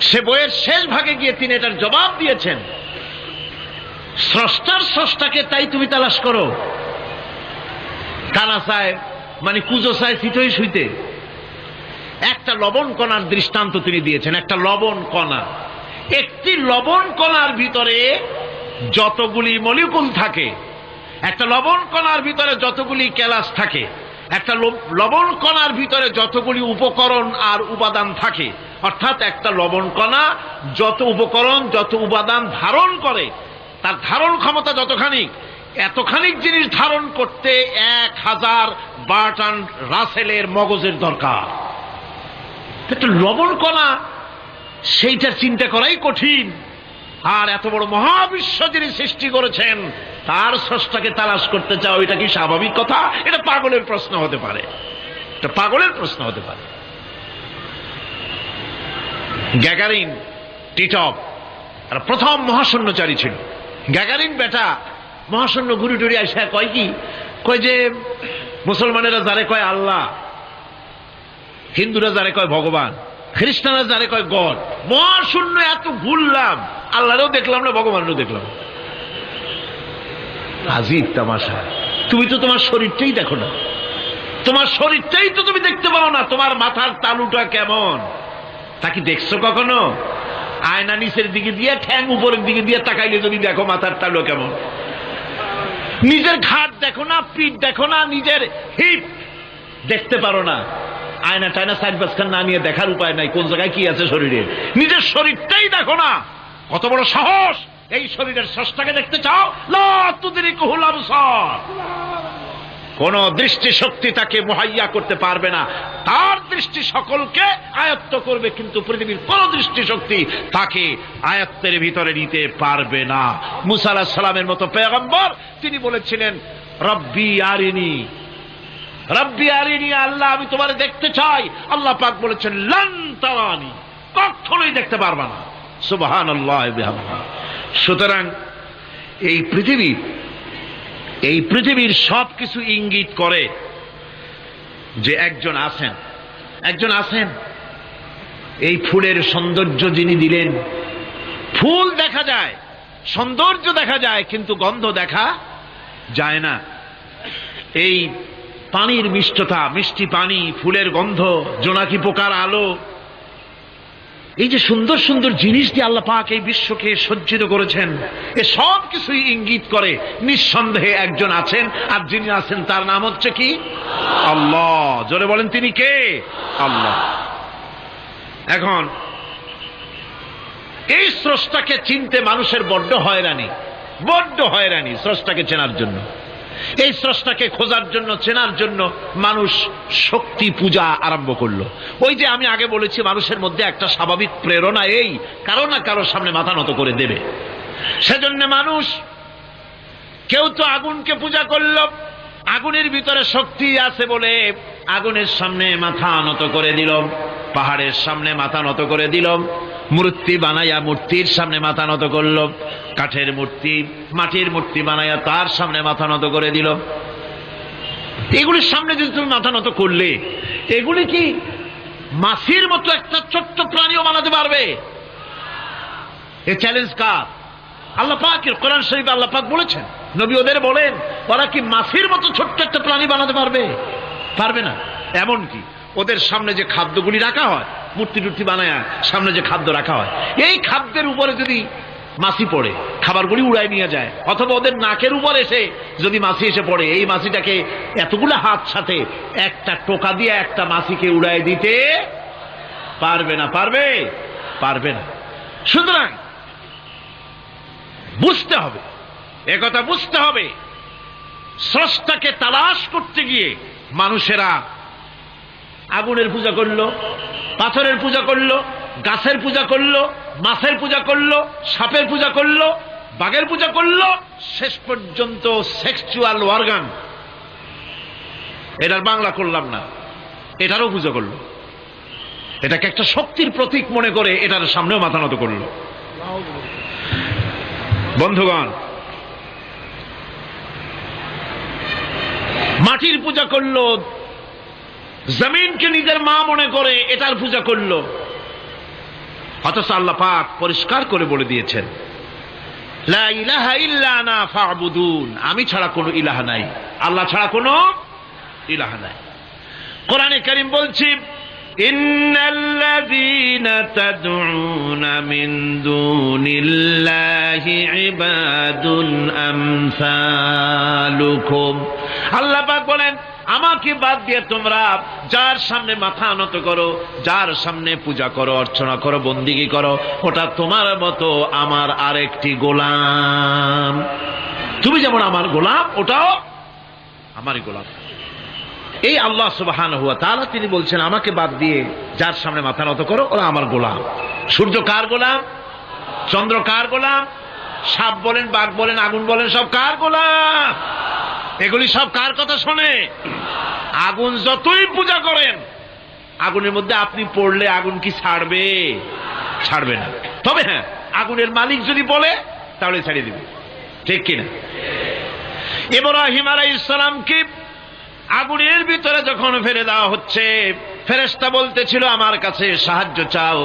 সে বইয়ের শেষ ভাগে গিয়ে তিনি এটার জবাব দিয়েছেন, স্রষ্টার স্রষ্টাকে তাই তুমি তালাশ করো। কানা চায় মানে কুজো চায় চিতই শুইতে। একটা লবণ কণার দৃষ্টান্ত তিনি দিয়েছেন। একটা লবণ কণা, একটি লবণ কণার ভিতরে যতগুলি মলিকুল থাকে, একটা লবণ কণার ভিতরে যতগুলি ক্যালাস থাকে, একটা লবণ কণার ভিতরে যতগুলি উপকরণ আর উপাদান থাকে, অর্থাৎ একটা লবণ কণা যত উপকরণ যত উপাদান ধারণ করে, তার ধারণ ক্ষমতা যতখানি, এতখানি জিনিস ধারণ করতে 1000 বার্টন রাসেলের মগজের দরকার। একটা লবণ কণা, সেইটার চিন্তা করাই কঠিন। আর এত বড় মহাবিশ্ব যিনি সৃষ্টি করেছেন তার স্রষ্টাকে তালাশ করতে চাও, এটা কি স্বাভাবিক কথা? এটা পাগলের প্রশ্ন হতে পারে, এটা পাগলের প্রশ্ন হতে পারে। গ্যাগারিন টিটপ আর প্রথম মহাশূন্যচারী ছিল। গ্যাগারিন বেটা মহাশূন্য ঘুরি টুরি আসা কয় কি, কয় যে মুসলমানেরা যারে কয় আল্লাহ, হিন্দুরা যারে কয় ভগবান, খ্রিস্টানরা যারে কয় গড। মহাশূন্য এত ঘুরলাম, আল্লাহরেও দেখলাম না, ভগবানেরও দেখলাম। আজিব তামাশা। তুমি তো তোমার শরীরটাই দেখো না, তোমার শরীরটাই তো তুমি দেখতে পাও না। তোমার মাথার তালুটা কেমন তা কি দেখছো কখনো? আয়না নিচের দিকে দিয়ে ঠ্যাং উপরের দিকে দিয়ে তাকাইলে যদি দেখো মাথার তালু কেমন। নিজের ঘাট দেখো না, পিঠ দেখো না, নিজের হিপ দেখতে পারো না। আয়না টায়না সাইড বাসখান না নিয়ে দেখার উপায় নাই কোন জায়গায় কি আছে শরীরে। নিজের শরীরটাই দেখো না, কত বড় সাহস! এই শরীরের স্রষ্টাকে দেখতে চাও? লা তুদরিকুহুল আবসার। কোন দৃষ্টি শক্তি তাকে মুহাইয়া করতে পারবে না। তার দৃষ্টি সকলকে আয়ত্ত করবে, কিন্তু পৃথিবীর কোন দৃষ্টি শক্তি তাকে আয়ত্তের ভিতরে নিতে পারবে না। মুসা আলাইহিস সালামের মতো পয়গম্বর, তিনি বলেছিলেন রব্বি আরিনি, রব্বি আরিনি, আল্লাহ আমি তোমারে দেখতে চাই। আল্লাহ পাক বলেছেন লান তারানি, কখনোই দেখতে পারবে না। সুবহানাল্লাহ বিহামদিহি। সুতরাং এই পৃথিবীর সবকিছু ইঙ্গিত করে যে একজন আছেন। এই ফুলের সৌন্দর্য যিনি দিলেন, ফুল দেখা যায়, সৌন্দর্য দেখা যায়, কিন্তু গন্ধ দেখা যায় না। এই পানির মিষ্টতা, মিষ্টি পানি, ফুলের গন্ধ, জোনাকি পোকার আলো, এই যে সুন্দর সুন্দর জিনিস দিয়ে আল্লাহ পাক এই বিশ্বকে সজ্জিত করেছেন, এ সব কিছুই ইঙ্গিত করে নিঃসন্দেহে একজন আছেন। আর যিনি আছেন তার নাম হচ্ছে কি? আল্লাহ। জোরে বলেন তিনি কে? আল্লাহ। এখন এই স্রষ্টাকে চিনতে মানুষের বড্ড হয়রানি স্রষ্টাকে চেনার জন্য। এই স্রষ্টাকে খোঁজার জন্য, চেনার জন্য মানুষ শক্তি পূজা আরম্ভ করলো। ওই যে আমি আগে বলেছি, মানুষের মধ্যে একটা স্বাভাবিক প্রেরণা এই কারো না কারো সামনে মাথা নত করে দেবে। সেজন্য মানুষ, কেউ তো আগুনকে পূজা করলো, আগুনের ভিতরে শক্তি আছে বলে আগুনের সামনে মাথা নত করে দিল, পাহাড়ের সামনে মাথা নত করে দিল, মূর্তি বানাইয়া মূর্তির সামনে মাথা নত করল, কাঠের মূর্তি, মাটির মূর্তি বানাইয়া তার সামনে মাথা নত করে দিল। এগুলির সামনে যদি তুমি মাথা নত করলে, এগুলি কি মাছির মতো একটা ছোট্ট প্রাণীও বানাতে পারবে? এ চ্যালেঞ্জ কার? আল্লাহ পাকের। কোরআন শরীফে আল্লাহ পাক বলেছেন, নবী ওদের বলেন, ওরা কি মাছির মতো ছোট্ট একটা প্রাণী বানাতে পারবে? পারবে না। এমনকি ওদের সামনে যে খাদ্যগুলি রাখা হয়, মূর্তি টুর্তি বানায় সামনে যে খাদ্য রাখা হয়, এই খাদ্যের উপরে যদি মাছি পড়ে, খাবারগুলি উড়াই নিয়ে যায়। অথবা ওদের নাকের উপর এসে যদি মাছি এসে পড়ে, এই মাছিটাকে এতগুলো হাত সাথে একটা টোকা দিয়ে একটা মাছিকে উড়াই দিতে পারবে না। পারবে না। সুতরাং বুঝতে হবে, একথা বুঝতে হবে, স্রষ্টাকে তালাশ করতে গিয়ে মানুষেরা আগুনের পূজা করলো, পাথরের পূজা করলো, গাছের পূজা করলো, মাছের পূজা করলো, সাপের পূজা করলো, বাঘের পূজা করলো, শেষ পর্যন্ত সেক্সুয়াল অর্গান, এটার বাংলা করলাম না, এটারও পূজা করলো। এটাকে একটা শক্তির প্রতীক মনে করে এটার সামনেও মাথা নত করলো। বন্ধুগণ, মাটির পূজা করলো, জমিনকে নিজের মা মনে করে এটার পূজা করলো। অথচ আল্লাহ পাক পরিষ্কার করে বলে দিয়েছেন, লা ইলাহা ইল্লা আনা ফা'বুদুন, আমি ছাড়া কোনো ইলাহ নাই, আল্লাহ ছাড়া কোনো ইলাহ নাই। কোরআনে কারীম বলছি, ইন্নাল্লাযীনা তাদউনা মিন দুনিল্লাহি ইবাদুন আমসালুকুম। আল্লাহ পাক বলেন, আমাকে বাদ দিয়ে তোমরা যার সামনে মাথা নত করো, যার সামনে পূজা করো, অর্চনা করো, বন্দিগি করো, ওটা তোমার মতো আমার আরেকটি গোলাম। তুমি যেমন আমার গোলাম, ওটাও আমারই গোলাম। এই আল্লাহ সুবহানাহু ওয়া তাআলা তিনি বলছেন, আমাকে বাদ দিয়ে যার সামনে মাথা নত করো, ওরা আমার গোলাম। সূর্য কার গোলাম? চন্দ্র কার গোলাম? সাপ বলেন, বাঘ বলেন, আগুন বলেন, সব কার গোলাম? এগুলি সব কার কথা শোনে? আগুন যতই পূজা করেন, আগুনের মধ্যে আপনি পড়লে আগুন কি ছাড়বে? ছাড়বে না। তবে হ্যাঁ, আগুনের মালিক যদি বলে তাহলে ছাড়িয়ে দিবে, ঠিক কিনা? ইব্রাহিম আলাইহিস সালামকে আগুনের ভিতরে যখন ফেলে দেওয়া হচ্ছে, ফেরেশতা বলতেছিল, আমার কাছে সাহায্য চাও,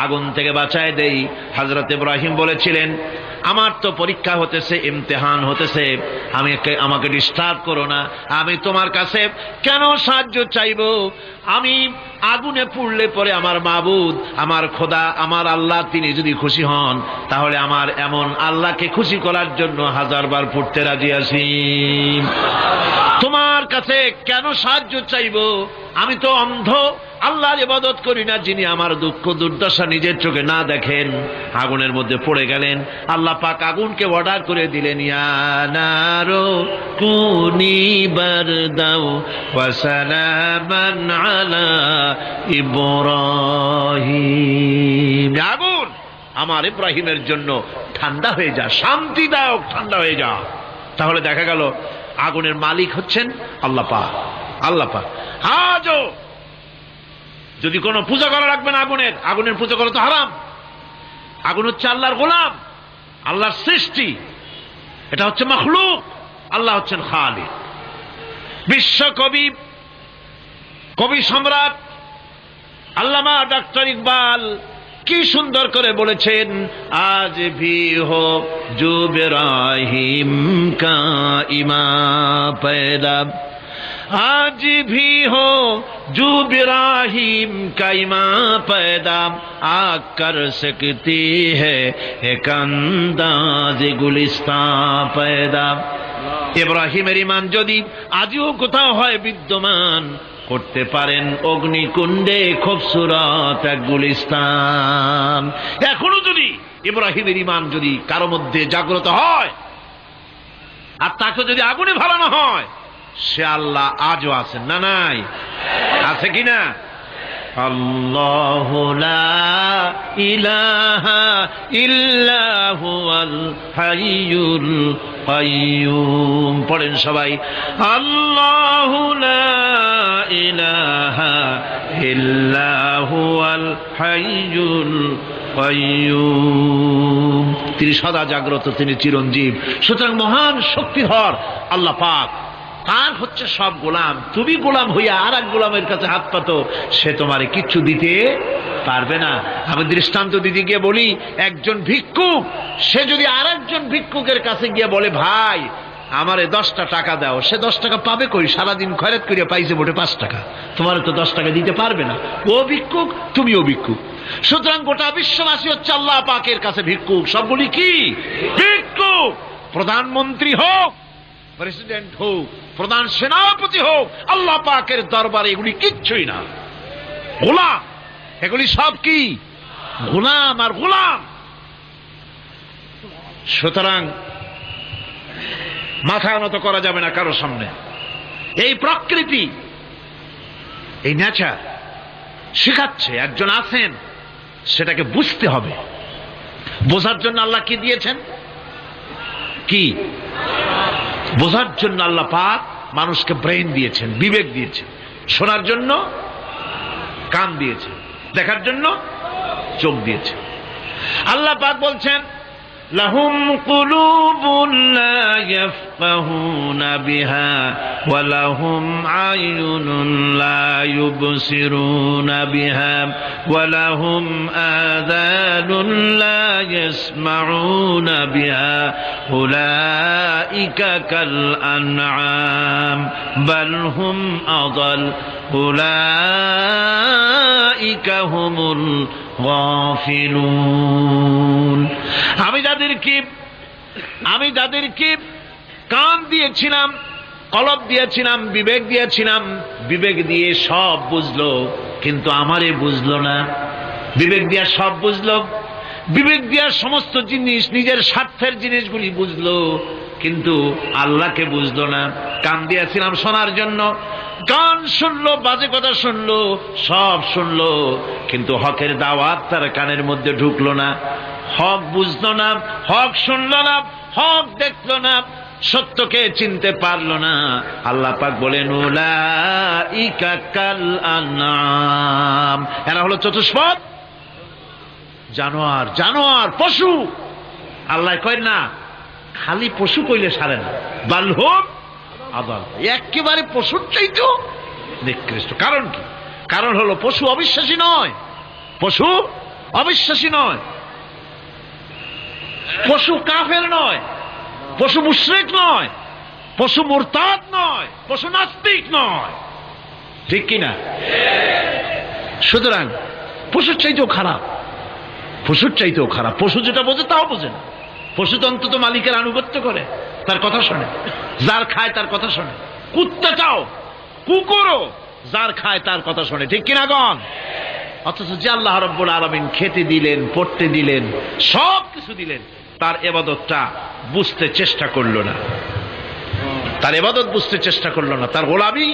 আগুন থেকে বাঁচায় দেই। হযরত ইব্রাহিম বলেছিলেন, আমার তো পরীক্ষা হতেছে, ইমতিহান হতেছে, আমাকে ডিস্টার্ব করো না, আমি তোমার কাছে কেন সাহায্য চাইব? আমি আগুনে পুড়লে পরে আমার মাবুদ, আমার খোদা, আমার আল্লাহ তিনি যদি খুশি হন, তাহলে আমার এমন আল্লাহকে খুশি করার জন্য 1000 বার পুড়তে রাজি আছি। তোমার কাছে কেন সাহায্য চাইব? আমি তো অন্ধ, আল্লাহর ইবাদত করি না যিনি আমার দুঃখ দুর্দশা নিজের চোখে না দেখেন। আগুনের মধ্যে পড়ে গেলেন। আল্লাহ পাক আগুনকে অর্ডার করে দিলেন, ইয়া নারু কুনি বারদাও ওয়া সালামান আলা ইব্রাহিম। আগুন, আমার ইব্রাহিমের জন্য ঠান্ডা হয়ে যা, শান্তিদায়ক ঠান্ডা হয়ে যা। তাহলে দেখা গেল আগুনের মালিক হচ্ছেন আল্লাহ পাক। আল্লাহ পাক আজও যদি কোনো পূজা করা রাখবেন আগুনের, আগুনের পূজা করা তো হারাম। আগুন হচ্ছে আল্লাহর গোলাম, আল্লাহর সৃষ্টি, এটা হচ্ছে মাখলুক, আল্লাহ হচ্ছেন খালিক। বিশ্বকবি, কবি সম্রাট আল্লামা ডক্টর ইকবাল কি সুন্দর করে বলেছেন, আজ ভি হো জো ইব্রাহিম কা ইমা পয়দা, आज भी हो जो इब्राहिम का इमां पैदा, आग कर सकती है एक अंदाज गुलिस्तां पैदा। ইব্রাহিমের ঈমান যদি আজও কোথাও হয় বিদ্যমান, করতে পারেন অগ্নিকুণ্ডে খুবসুরত এক গুলিস্তান। এখনো যদি ইব্রাহিমের ঈমান যদি কারো মধ্যে জাগ্রত হয়, আর তাকে যদি আগুনে ভালানো হয়, সে আল্লাহ আজও আছেন না? নাই? আছে কিনা? আল্লাহু লা ইলাহা ইল্লা হুয়াল হাইয়ুল কাইয়্যুম। পড়েন সবাই, আল্লাহু লা ইলাহা ইল্লা হুয়াল হাইয়ুল কাইয়্যুম। তিনি সদা জাগ্রত, তিনি চিরঞ্জীব। সুতরাং মহান শক্তিধর আল্লাহ পাক, তার হচ্ছে সব গোলাম। তুমি গোলাম হইয়া আর এক গোলামের কাছে হাত পাতো, সে তোমারে কিচ্ছু দিতে পারবে না। আমি দৃষ্টান্ত দিতে গিয়ে বলি, একজন ভিক্ষুক সে যদি আর একজন ভিক্ষুকের কাছে গিয়ে বলে, ভাই আমারে 10টা টাকা দাও, সে 10 টাকা পাবে কই? সারাদিন খয়রাত করিয়া পাইছে মোটে 5 টাকা, তোমারে তো 10 টাকা দিতে পারবে না। ও ভিক্ষুক, তুমিও ভিক্ষুক। সুতরাং গোটা বিশ্ববাসী হচ্ছে আল্লাহ পাকের কাছে ভিক্ষুক। সবগুলি কি ভিক্ষুক? প্রধানমন্ত্রী হোক, প্রেসিডেন্ট হোক, প্রধান সেনাপতি হোক, আল্লাহ পাকের দরবারে এগুলি কিচ্ছুই না, গোলাম। এগুলি সব কি? গোলাম আর গোলাম। সুতরাং মাথা নত করা যাবে না কারো সামনে। এই প্রকৃতি, এই নেচার শিখাচ্ছে। একজন আছেন সেটাকে বুঝতে হবে। বোঝার জন্য আল্লাহ কি দিয়েছেন? কি বোঝার জন্য আল্লাহ পাক মানুষকে ব্রেন দিয়েছেন, বিবেক দিয়েছেন। শোনার জন্য কান দিয়েছেন, দেখার জন্য চোখ দিয়েছেন। আল্লাহ পাক বলছেন লাহুম কুলুবুন লা ইয়াফকাহুনা বিহা ওয়া লাহুম আয়ুনুন লা ইউবসিরুনা বিহা ওয়া লাহুম আযানুন লা ইয়াসমাউনা বিহা উলাইকা কাল আনআম বাল হুম আযাল উলাইকা হুমুল গাফিলুন। আমি যাদেরকে কান দিয়েছিলাম, কলব দিয়েছিলাম, বিবেক দিয়েছিলাম, বিবেক দিয়ে সব বুঝলো, কিন্তু আমারে বুঝলো না। বিবেক দিয়া সব বুঝলো, বিবেক দিয়া সমস্ত জিনিস, নিজের স্বার্থের জিনিসগুলি বুঝলো, কিন্তু আল্লাহকে বুঝলো না। কান দিয়েছিলাম শোনার জন্য, গান শুনলো, বাজে কথা শুনলো, সব শুনলো, কিন্তু হকের দাওয়াত তার কানের মধ্যে ঢুকলো না। হক বুঝলো না, হক শুনলো না, হক দেখলো না, সত্যকে চিনতে পারলো না। আল্লাহ পাক বলেন উলাইকা কাল আনআম, এরা হলো চতুষ্পদ জানোয়ার, জানোয়ার পশু। আল্লাহ কয় না খালি পশু কইলে সারে না, বাল হুম আযাল, একেবারে পশুর চাইতেও নিকৃষ্ট। কারণ কি? কারণ হলো পশু অবিশ্বাসী নয়, পশু অবিশ্বাসী নয়, পশু কাফের নয়, পশু মুশরিক নয়, পশু মুরতাদ নয়, পশু নাস্তিক নয়, ঠিক কিনা? সুতরাং পশুর চাইতেও খারাপ, পশুর চাইতেও খারাপ। পশু যেটা বোঝে তাও বোঝে না। পশু তো অন্তত মালিকের আনুগত্য করে, তার কথা শোনে, যার খায় তার কথা শোনে। কুত্তাটাও, কুকুরও যার খায় তার কথা শোনে, ঠিক কিনা গণ? অথচ যে আল্লাহ রাব্বুল আলামিন খেতে দিলেন, পড়তে দিলেন, সব কিছু দিলেন, তার ইবাদতটা বুঝতে চেষ্টা করলো না, তার ইবাদত বুঝতে চেষ্টা করলো না, তার গোলামি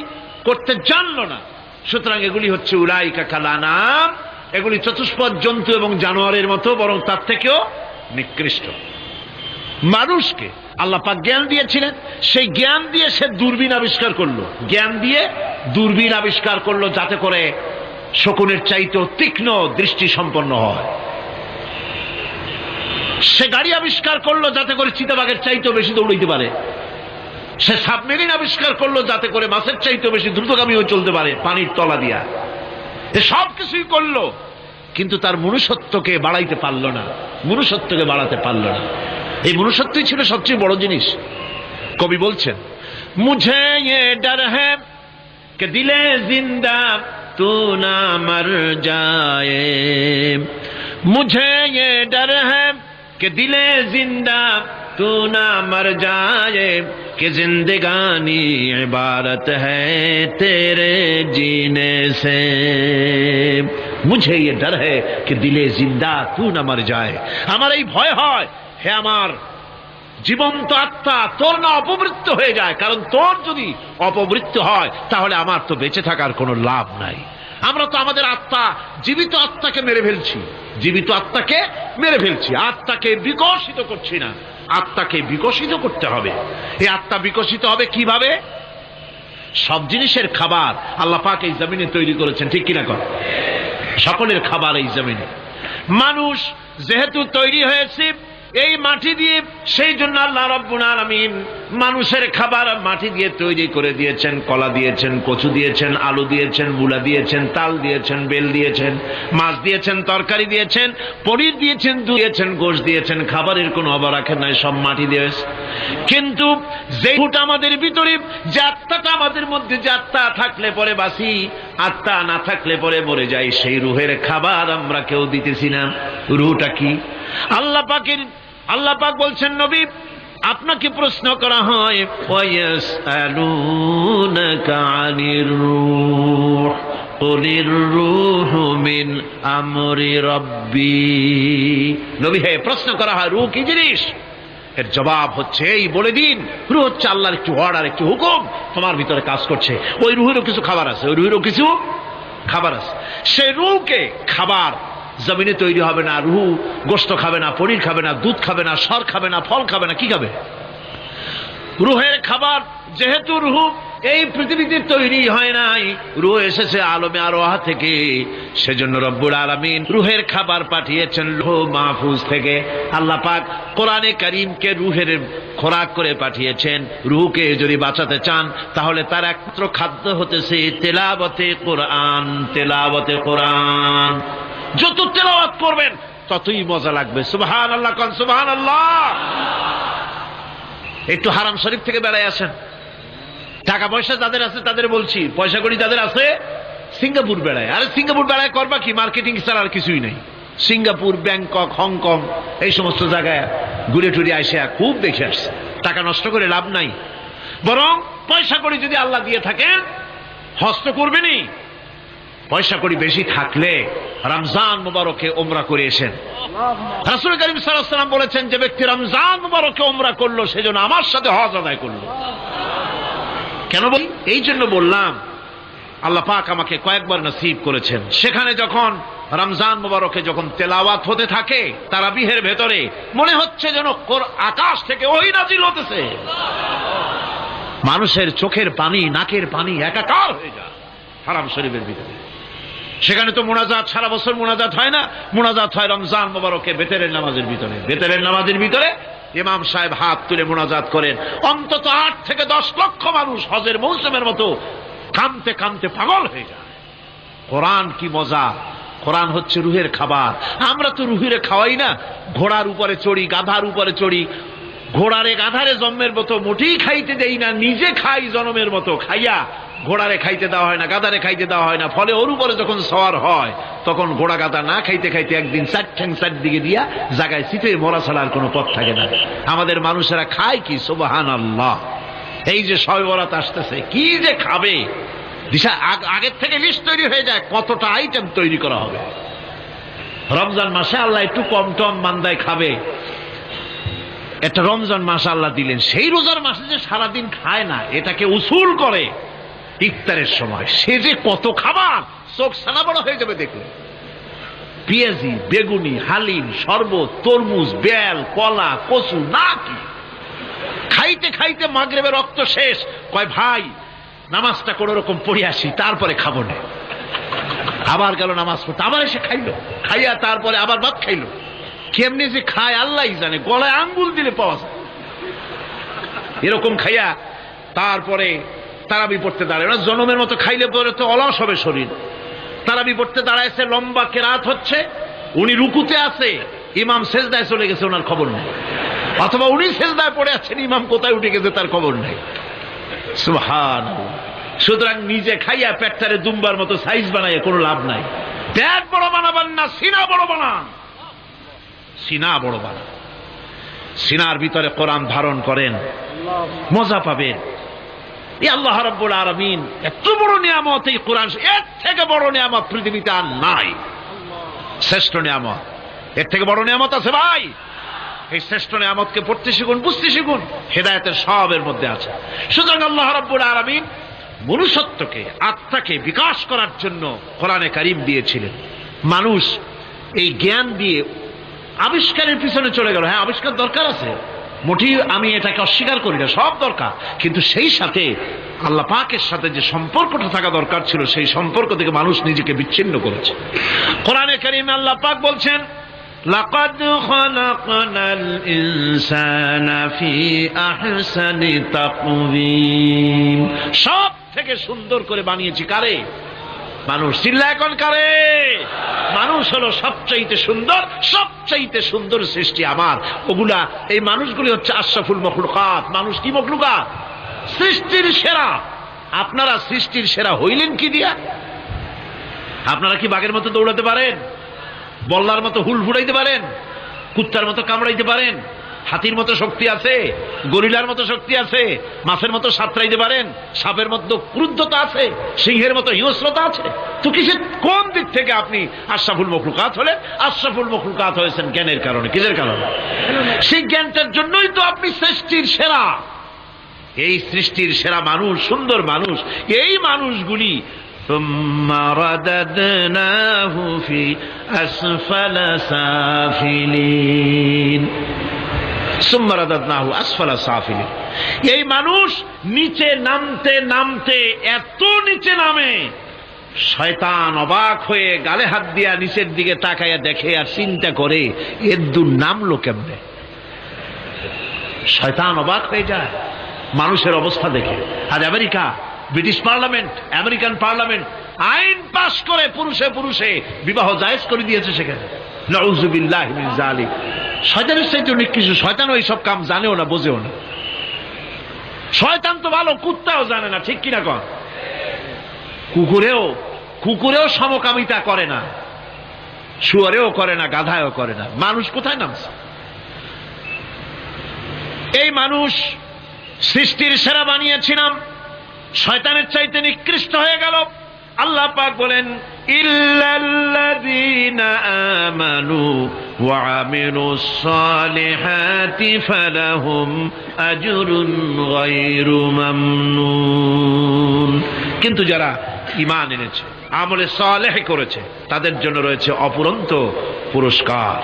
করতে জানলো না। সুতরাং এগুলি হচ্ছে উলাইকা কাল আনআম, এগুলি চতুষ্পদ জন্তু এবং জানোয়ারের মতো, বরং তার থেকেও নিকৃষ্ট। মানুষকে আল্লাহ পাক জ্ঞান দিয়েছিলেন, সেই জ্ঞান দিয়ে সে দূরবীন আবিষ্কার করলো, জ্ঞান দিয়ে দূরবীন আবিষ্কার করলো, যাতে করে শকুনের চাইতেও তীক্ষ্ণ দৃষ্টি সম্পন্ন হয়। সে গাড়ি আবিষ্কার করলো যাতে করে চিতাবাঘের চাইতেও বেশি দৌড়াইতে পারে। সে সাবমেরিন আবিষ্কার করলো যাতে করে মাছের চাইতেও বেশি দ্রুতগামী হয়ে চলতে পারে পানির তলা দিয়া। এ সব কিছুই করলো, কিন্তু তার মনুষ্যত্বকে বাড়াইতে পারলো না, মনুষ্যত্বকে বাড়াতে পারলো না। এই মনুষ্যত্বই ছিল সবচেয়ে বড় জিনিস। কবি বলছেন মুঝে ये डर है कि दिले जिंदा तू ना मर जाए, मुझे ये डर है कि दिले जिंदा तू ना मर जाए, कि जिंदगानी इबारत है तेरे जीने से, मुझे ये डर है कि दिले जिंदा तू ना मर जाए। আমার এই ভয় হয়, হে আমার জীবন্ত আত্মা, তোর না অপমৃত্যু হয়ে যায়। কারণ তোর যদি অপমৃত্যু হয় তাহলে আমার তো বেঁচে থাকার কোনো লাভ নাই। আমরা তো আমাদের আত্মা, জীবিত আত্মাকে মেরে ফেলছি, জীবিত আত্মাকে মেরে ফেলছি, আত্মাকে বিকশিত করছি না। আত্মাকে বিকশিত করতে হবে। এই আত্মা বিকশিত হবে কিভাবে? সব জিনিসের খাবার আল্লাহ পাক এই জমিনে তৈরি করেছেন, ঠিক কিনা কর? সকলের খাবার এই জমিনে। মানুষ যেহেতু তৈরি হয়েছে এই মাটি দিয়ে, সেই জন্য আল্লাহ রাব্বুল আলামিন মানুষের খাবার মাটি দিয়ে তৈরি করে দিয়েছেন। কলা দিয়েছেন, কচু দিয়েছেন, আলু দিয়েছেন, মূলা দিয়েছেন, তাল দিয়েছেন, বেল দিয়েছেন, মাছ দিয়েছেন, তরকারি দিয়েছেন, পনির দিয়েছেন, দুধ দিয়েছেন, গোশত দিয়েছেন। খাবারের কোনো অভাব রাখেন নাই, সব মাটি দিয়েছে। কিন্তু যে ফুট আমাদের ভিতরে, যে আত্মাটা আমাদের মধ্যে, যে আত্মা থাকলে পরে বাঁচি, আত্মা না থাকলে পরে মরে যাই, সেই রুহের খাবার আমরা কেউ দিতেছি না। রুহটা কি? আল্লাহ পাক বলছেন নবী, আপনাকে প্রশ্ন করা হয় ওয়ায়াসআলুনাকা আনির রূহ কুলির রূহু মিন আমরি রাব্বি। নবী হে, প্রশ্ন করা হয় রূহ কি জিনিস? এর জবাব হচ্ছে এই বলে দিন, রূহ হচ্ছে আল্লাহর একটু অর্ডার, একটু হুকুম তোমার ভিতরে কাজ করছে। ওই রূহেরও কিছু খাবার আছে, ওই রূহেরও কিছু খাবার আছে। সেই রূহকে খাবার জমিনে তৈরি হবে না। রুহু গোশত খাবে না, পনির খাবে না, দুধ খাবে না, সর খাবে না, ফল খাবে না, কি খাবে? রুহের খাবার। যেহেতু রুহু এই পৃথিবীতে তৈরি হয় নাই, রুহ এসেছে আলমে আরওয়াহ থেকে, সেজন্য রব্বুল আলামিন রুহের খাবার পাঠিয়েছেন লৌহ মাহফুজ থেকে। আল্লাহ পাক কোরআনে কারীমকে রুহের খোরাক করে পাঠিয়েছেন। রুহকে যদি বাঁচাতে চান তাহলে তার একমাত্র খাদ্য হতেছে তেলাওয়াতে কোরআন। তেলাওয়াতে কোরআন, যত তেলাওয়াত করবেন ততই মজা লাগবে। সুবহানাল্লাহ, কোন সুবহানাল্লাহ। একটু হারাম শরীফ থেকে বেড়ায় আসেন। টাকা পয়সা যাদের আছে তাদের বলছি, পয়সা করি যাদের আছে, সিঙ্গাপুর বেড়ায়। আরে সিঙ্গাপুর বেড়ায় করবা কি? মার্কেটিং ছাড়া আর কিছুই নাই। সিঙ্গাপুর, ব্যাংকক, হংকং এই সমস্ত জায়গায় ঘুরে টুরে আসে খুব দেখে আসছে। টাকা নষ্ট করে লাভ নাই, বরং পয়সা করি যদি আল্লাহ দিয়ে থাকেন হস্ত করবেনই। পয়সা করি বেশি থাকলে রমজান মুবারকে উমরা করে এসেন। রাসূল করিম সাল্লাল্লাহু আলাইহি ওয়াসাল্লাম বলেছেন, যে ব্যক্তি রমজান মুবারকে উমরা করলো সেজন্য আমার সাথে হজ আদায় করলো। কেন বলি? এই জন্য বললাম, আল্লাহ পাক আমাকে কয়েকবার নসিব করেছেন। সেখানে যখন রমজান মুবারকে যখন তেলাওয়াত হতে থাকে তারাবিহের ভেতরে, মনে হচ্ছে যেন আকাশ থেকে ওহী নাজিল হতেছে। মানুষের চোখের পানি, নাকের পানি একাকার হয়ে যায় হারাম শরীফের ভিতরে। সেখানে তো মুনাজাত সারা বছর মুনাজাত হয় না, মুনাজাত হয় রমজান মুবারকে বেতেরের নামাজের ভিতরে। বেতেরের নামাজের ভিতরে ইমাম সাহেব হাত তুলে মুনাজাত করেন। অন্তত 8 থেকে 10 লক্ষ মানুষ হজের মৌসুমের মতো কাঁদতে কাঁদতে পাগল হয়ে যায়। কোরআন কি মজা! কোরআন হচ্ছে রুহের খাবার। আমরা তো রুহের খাওয়াই না, ঘোড়ার উপরে চড়ি, গাধার উপরে চড়ি। ঘোড়ারে গাধারে জন্মের মতো মোটেই খাইতে দেই না, নিজে খাই জন্মের মতো। খাইয়া ঘোড়ারে খাইতে দেওয়া হয় না, গাধারে খাইতে দেওয়া হয় না। ফলে ওর উপরে যখন সওয়ার হয় তখন ঘোড়া গাধা না খাইতে খাইতে একদিন 4 ঠ্যাং 4 দিকে দিয়া জায়গায় চিপে মরা ছাড়া আর কোনো পথ থাকে না। আমাদের মানুষেরা খায় কি? সুবহানাল্লাহ। এই যে শবে বরাত আসতেছে, কি যে খাবে! দিশা আগের থেকে লিস্ট তৈরি হয়ে যায় কতটা আইটেম তৈরি করা হবে। রমজান মাসে আল্লাহ একটু কম টম মান্দায় খাবে। একটা রমজান মাস আল্লাহ দিলেন, সেই রোজার মাসে যে সারাদিন খায় না, এটাকে উসুল করে ইফতারের সময় সে যে কত খাবার, চোখ ছানা বড় হয়ে যাবে দেখলে। পেঁয়াজি, বেগুনি, হালিম, শরবত, তরমুজ, বেল, কলা, কচু, না কি খাইতে খাইতে মাগরিবের রক্ত শেষ। কয় ভাই নামাজটা কোন রকম পড়ে আসি, তারপরে খাবো না। আবার গেল নামাজ পড়তে, আবার এসে খাইলো, খাইয়া তারপরে আবার ভাত খাইলো। কেমনি যে খায় আল্লাহ জানে, গলায় আঙ্গুল দিলে পাওয়া যায় এরকম খাইয়া। তারপরে তারাবি পড়তে দাঁড়ায় না, জনমের মতো খাইলে পরে তো অলস হবে শরীর। তারাবি পড়তে দাঁড়াইছে, লম্বা কেরাত হচ্ছে, উনি রুকুতে আছে, ইমাম সেজদায় চলে গেছে, ওনার খবর নেই। অথবা উনি সেজদায় পড়ে আছেন, ইমাম কোথায় উঠে গেছে তার খবর নেই। সুবহানাল্লাহ। সুতরাং নিজে খাইয়া পেটটারে দুম্বার মতো সাইজ বানাইয়া কোনো লাভ নাই। পেট বড় বানাবেন না, সিনা বড় বানান। সিনা বড় বানান, সিনার ভিতরে কোরআন ধারণ করেন, মজা পাবেন। এই আল্লাহ রাব্বুল আলামিন এত বড় নিয়ামত, এই কোরআন, এর থেকে বড় নিয়ামত পৃথিবীতে আর নাই। শ্রেষ্ঠ নিয়ামত, এর থেকে বড় নিয়ামত আছে ভাই? এই শ্রেষ্ঠ নিয়ামতকে পড়তে শিখুন, বুঝতে শিখুন, হেদায়েতের সবের মধ্যে আছে। সুতরাং আল্লাহ রাব্বুল আলামিন মনুষ্যত্বকে, আত্মাকে বিকাশ করার জন্য কোরআনে কারীম দিয়েছিলেন। মানুষ এই জ্ঞান দিয়ে আবিষ্কারের পিছনে চলে গেল। হ্যাঁ, আবিষ্কার দরকার আছে, মোটেই আমি এটাকে অস্বীকার করি না, সব দরকার। কিন্তু সেই সাথে আল্লাহ পাকের সাথে যে সম্পর্কটা থাকা দরকার ছিল, সেই সম্পর্ক থেকে মানুষ নিজেকে বিচ্ছিন্ন করেছে। কোরআনে কারীমে আল্লাহ পাক বলছেন, লাকাদ খালাকনাল ইনসানা ফি আহসানি তাকওয়িম। সব থেকে সুন্দর করে বানিয়েছি কারে? মানুষ। চিল্লা এখন কারে? মানুষ হলো সবচাইতে সুন্দর, সবচাইতে সুন্দর সৃষ্টি আমার। ওগুলা, এই মানুষগুলি হচ্ছে আশরাফুল মখলুকাত। মানুষ কি মখলুকাত? সৃষ্টির সেরা। আপনারা সৃষ্টির সেরা হইলেন কি দিয়া? আপনারা কি বাঘের মতো দৌড়াতে পারেন? বল্লার মতো হুল ফুড়াইতে পারেন? কুত্তার মতো কামড়াইতে পারেন? হাতির মতো শক্তি আছে? গরিলার মতো শক্তি আছে? মাছের মতো সাঁতরাইতে পারেন? সাপের মতো ক্রুদ্ধতা আছে? সিংহের মতো হিংস্রতা আছে? তো কিসের, কোন দিক থেকে আপনি আশরাফুল মখলুকাত হলেন? আশরাফুল মখলুকাত হয়েছেন জ্ঞানের কারণে। কিসের কারণে? সেই জ্ঞানটার জন্যই তো আপনি সৃষ্টির সেরা। এই সৃষ্টির সেরা মানুষ, সুন্দর মানুষ, এই মানুষগুলি সুম্মা রাদাদনাহু ফি আসফালা সাফিলিন। সুম্মা রাদাদনাহু আসফালা সাফিলিন। এই মানুষ নিচে নামতে নামতে এত নিচে নামে, শয়তান অবাক হয়ে গালে হাত দিয়া নিচের দিকে তাকাইয়া দেখে আর চিন্তা করে এর দূর নামলো কেমনে। শয়তান অবাক হয়ে যায় মানুষের অবস্থা দেখে। আর America, British parliament, American parliament আইন পাশ করে পুরুষে পুরুষে বিবাহ জায়েজ করে দিয়েছে সেখানে। নাউযুবিল্লাহি মিন যালিক। শয়তানের চাইতে অনেক কিছু। শয়তান ওই সব কাম জানেও না, বোঝেও না। শয়তান তো ভালো, কুত্তাও জানে না, ঠিক কিনা কন? কুকুরেও সমকামিতা করে না, শুয়ারেও করে না, গাধায়ও করে না। মানুষ কোথায় নামছে? এই মানুষ সৃষ্টির সেরা বানিয়েছিলাম, শয়তানের চাইতে নিকৃষ্ট হয়ে গেল। আল্লাহ পাক বলেন, ইল্লাল্লাযীনা আমানু ওয়া আমিলুস সালিহাতি ফালাহুম আজরুন গায়রু মামনুন। কিন্তু যারা ঈমান এনেছে, আমলে সালেহ করেছে, তাদের জন্য রয়েছে অফুরন্ত পুরস্কার।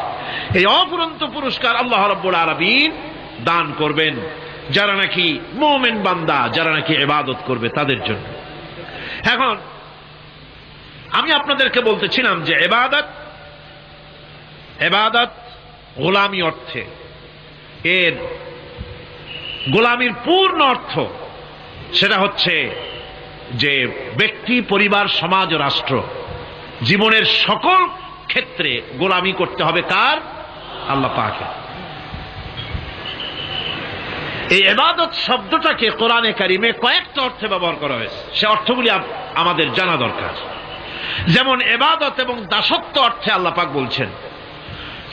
এই অফুরন্ত পুরস্কার আল্লাহ রাব্বুল আলামিন দান করবেন যারা নাকি মুমিন বান্দা, যারা নাকি ইবাদত করবে তাদের জন্য। এখন আমি আপনাদেরকে বলতেছিলাম যে ইবাদত গোলামি অর্থে, এর গোলামির পূর্ণ অর্থ সেটা হচ্ছে যে ব্যক্তি, পরিবার, সমাজ ও রাষ্ট্র, জীবনের সকল ক্ষেত্রে গোলামি করতে হবে কার? আল্লাহ পাকের। এই ইবাদত শব্দটাকে কোরআনে কারিমে কয়েকটা অর্থে ব্যবহার করা হয়েছে, সে অর্থগুলি আমাদের জানা দরকার। যেমন ইবাদত এবং দাসত্ব অর্থে আল্লাহ পাক বলছেন,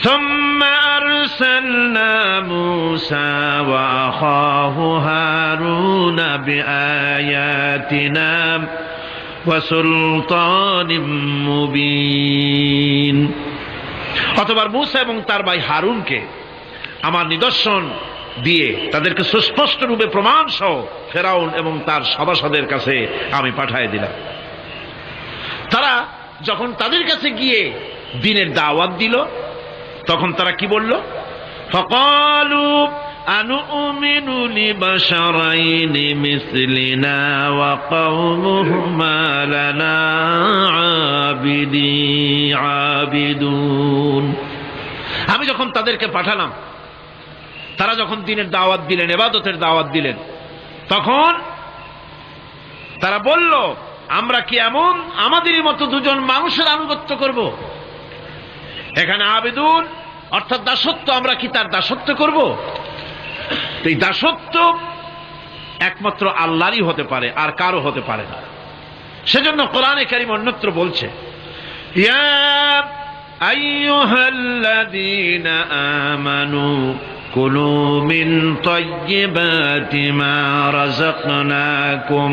ثم أرسلنا موسى وأخاه هارون بآياتنا وسلطان مبين। অথবা মুসা এবং তার ভাই হারুনকে আমার নিদর্শন দিয়ে তাদেরকে সুস্পষ্ট রূপে প্রমাণ সহ ফেরাউন এবং তার সভাসদের কাছে আমি পাঠিয়ে দিলাম। তারা যখন তাদের কাছে গিয়ে দ্বীনের দাওয়াত দিল, তখন তারা কি বলল? ফাকালু আনুমিনু লিবাশারাইনি মিসলিনা ওয়া কওমুহুমা লানা আবিদুন। আমি যখন তাদেরকে পাঠালাম, তারা যখন দ্বীনের দাওয়াত দিলেন, ইবাদতের দাওয়াত দিলেন, তখন তারা বলল, আমরা কি এমন আমাদেরই মতো দুজন মানুষের আনুগত্য করব? এখানে আবেদুন অর্থাৎ দাসত্ব, আমরা কি তার দাসত্ব করব? এই দাসত্ব একমাত্র আল্লাহরই হতে পারে, আর কারো হতে পারে না। সেজন্য কোরআনে কারীম অন্যত্র বলছে, ইয়া আইয়ুহাল্লাযীনা আমানু কুলু মিন তাইয়্যিবাতি মা রাযাকনাকুম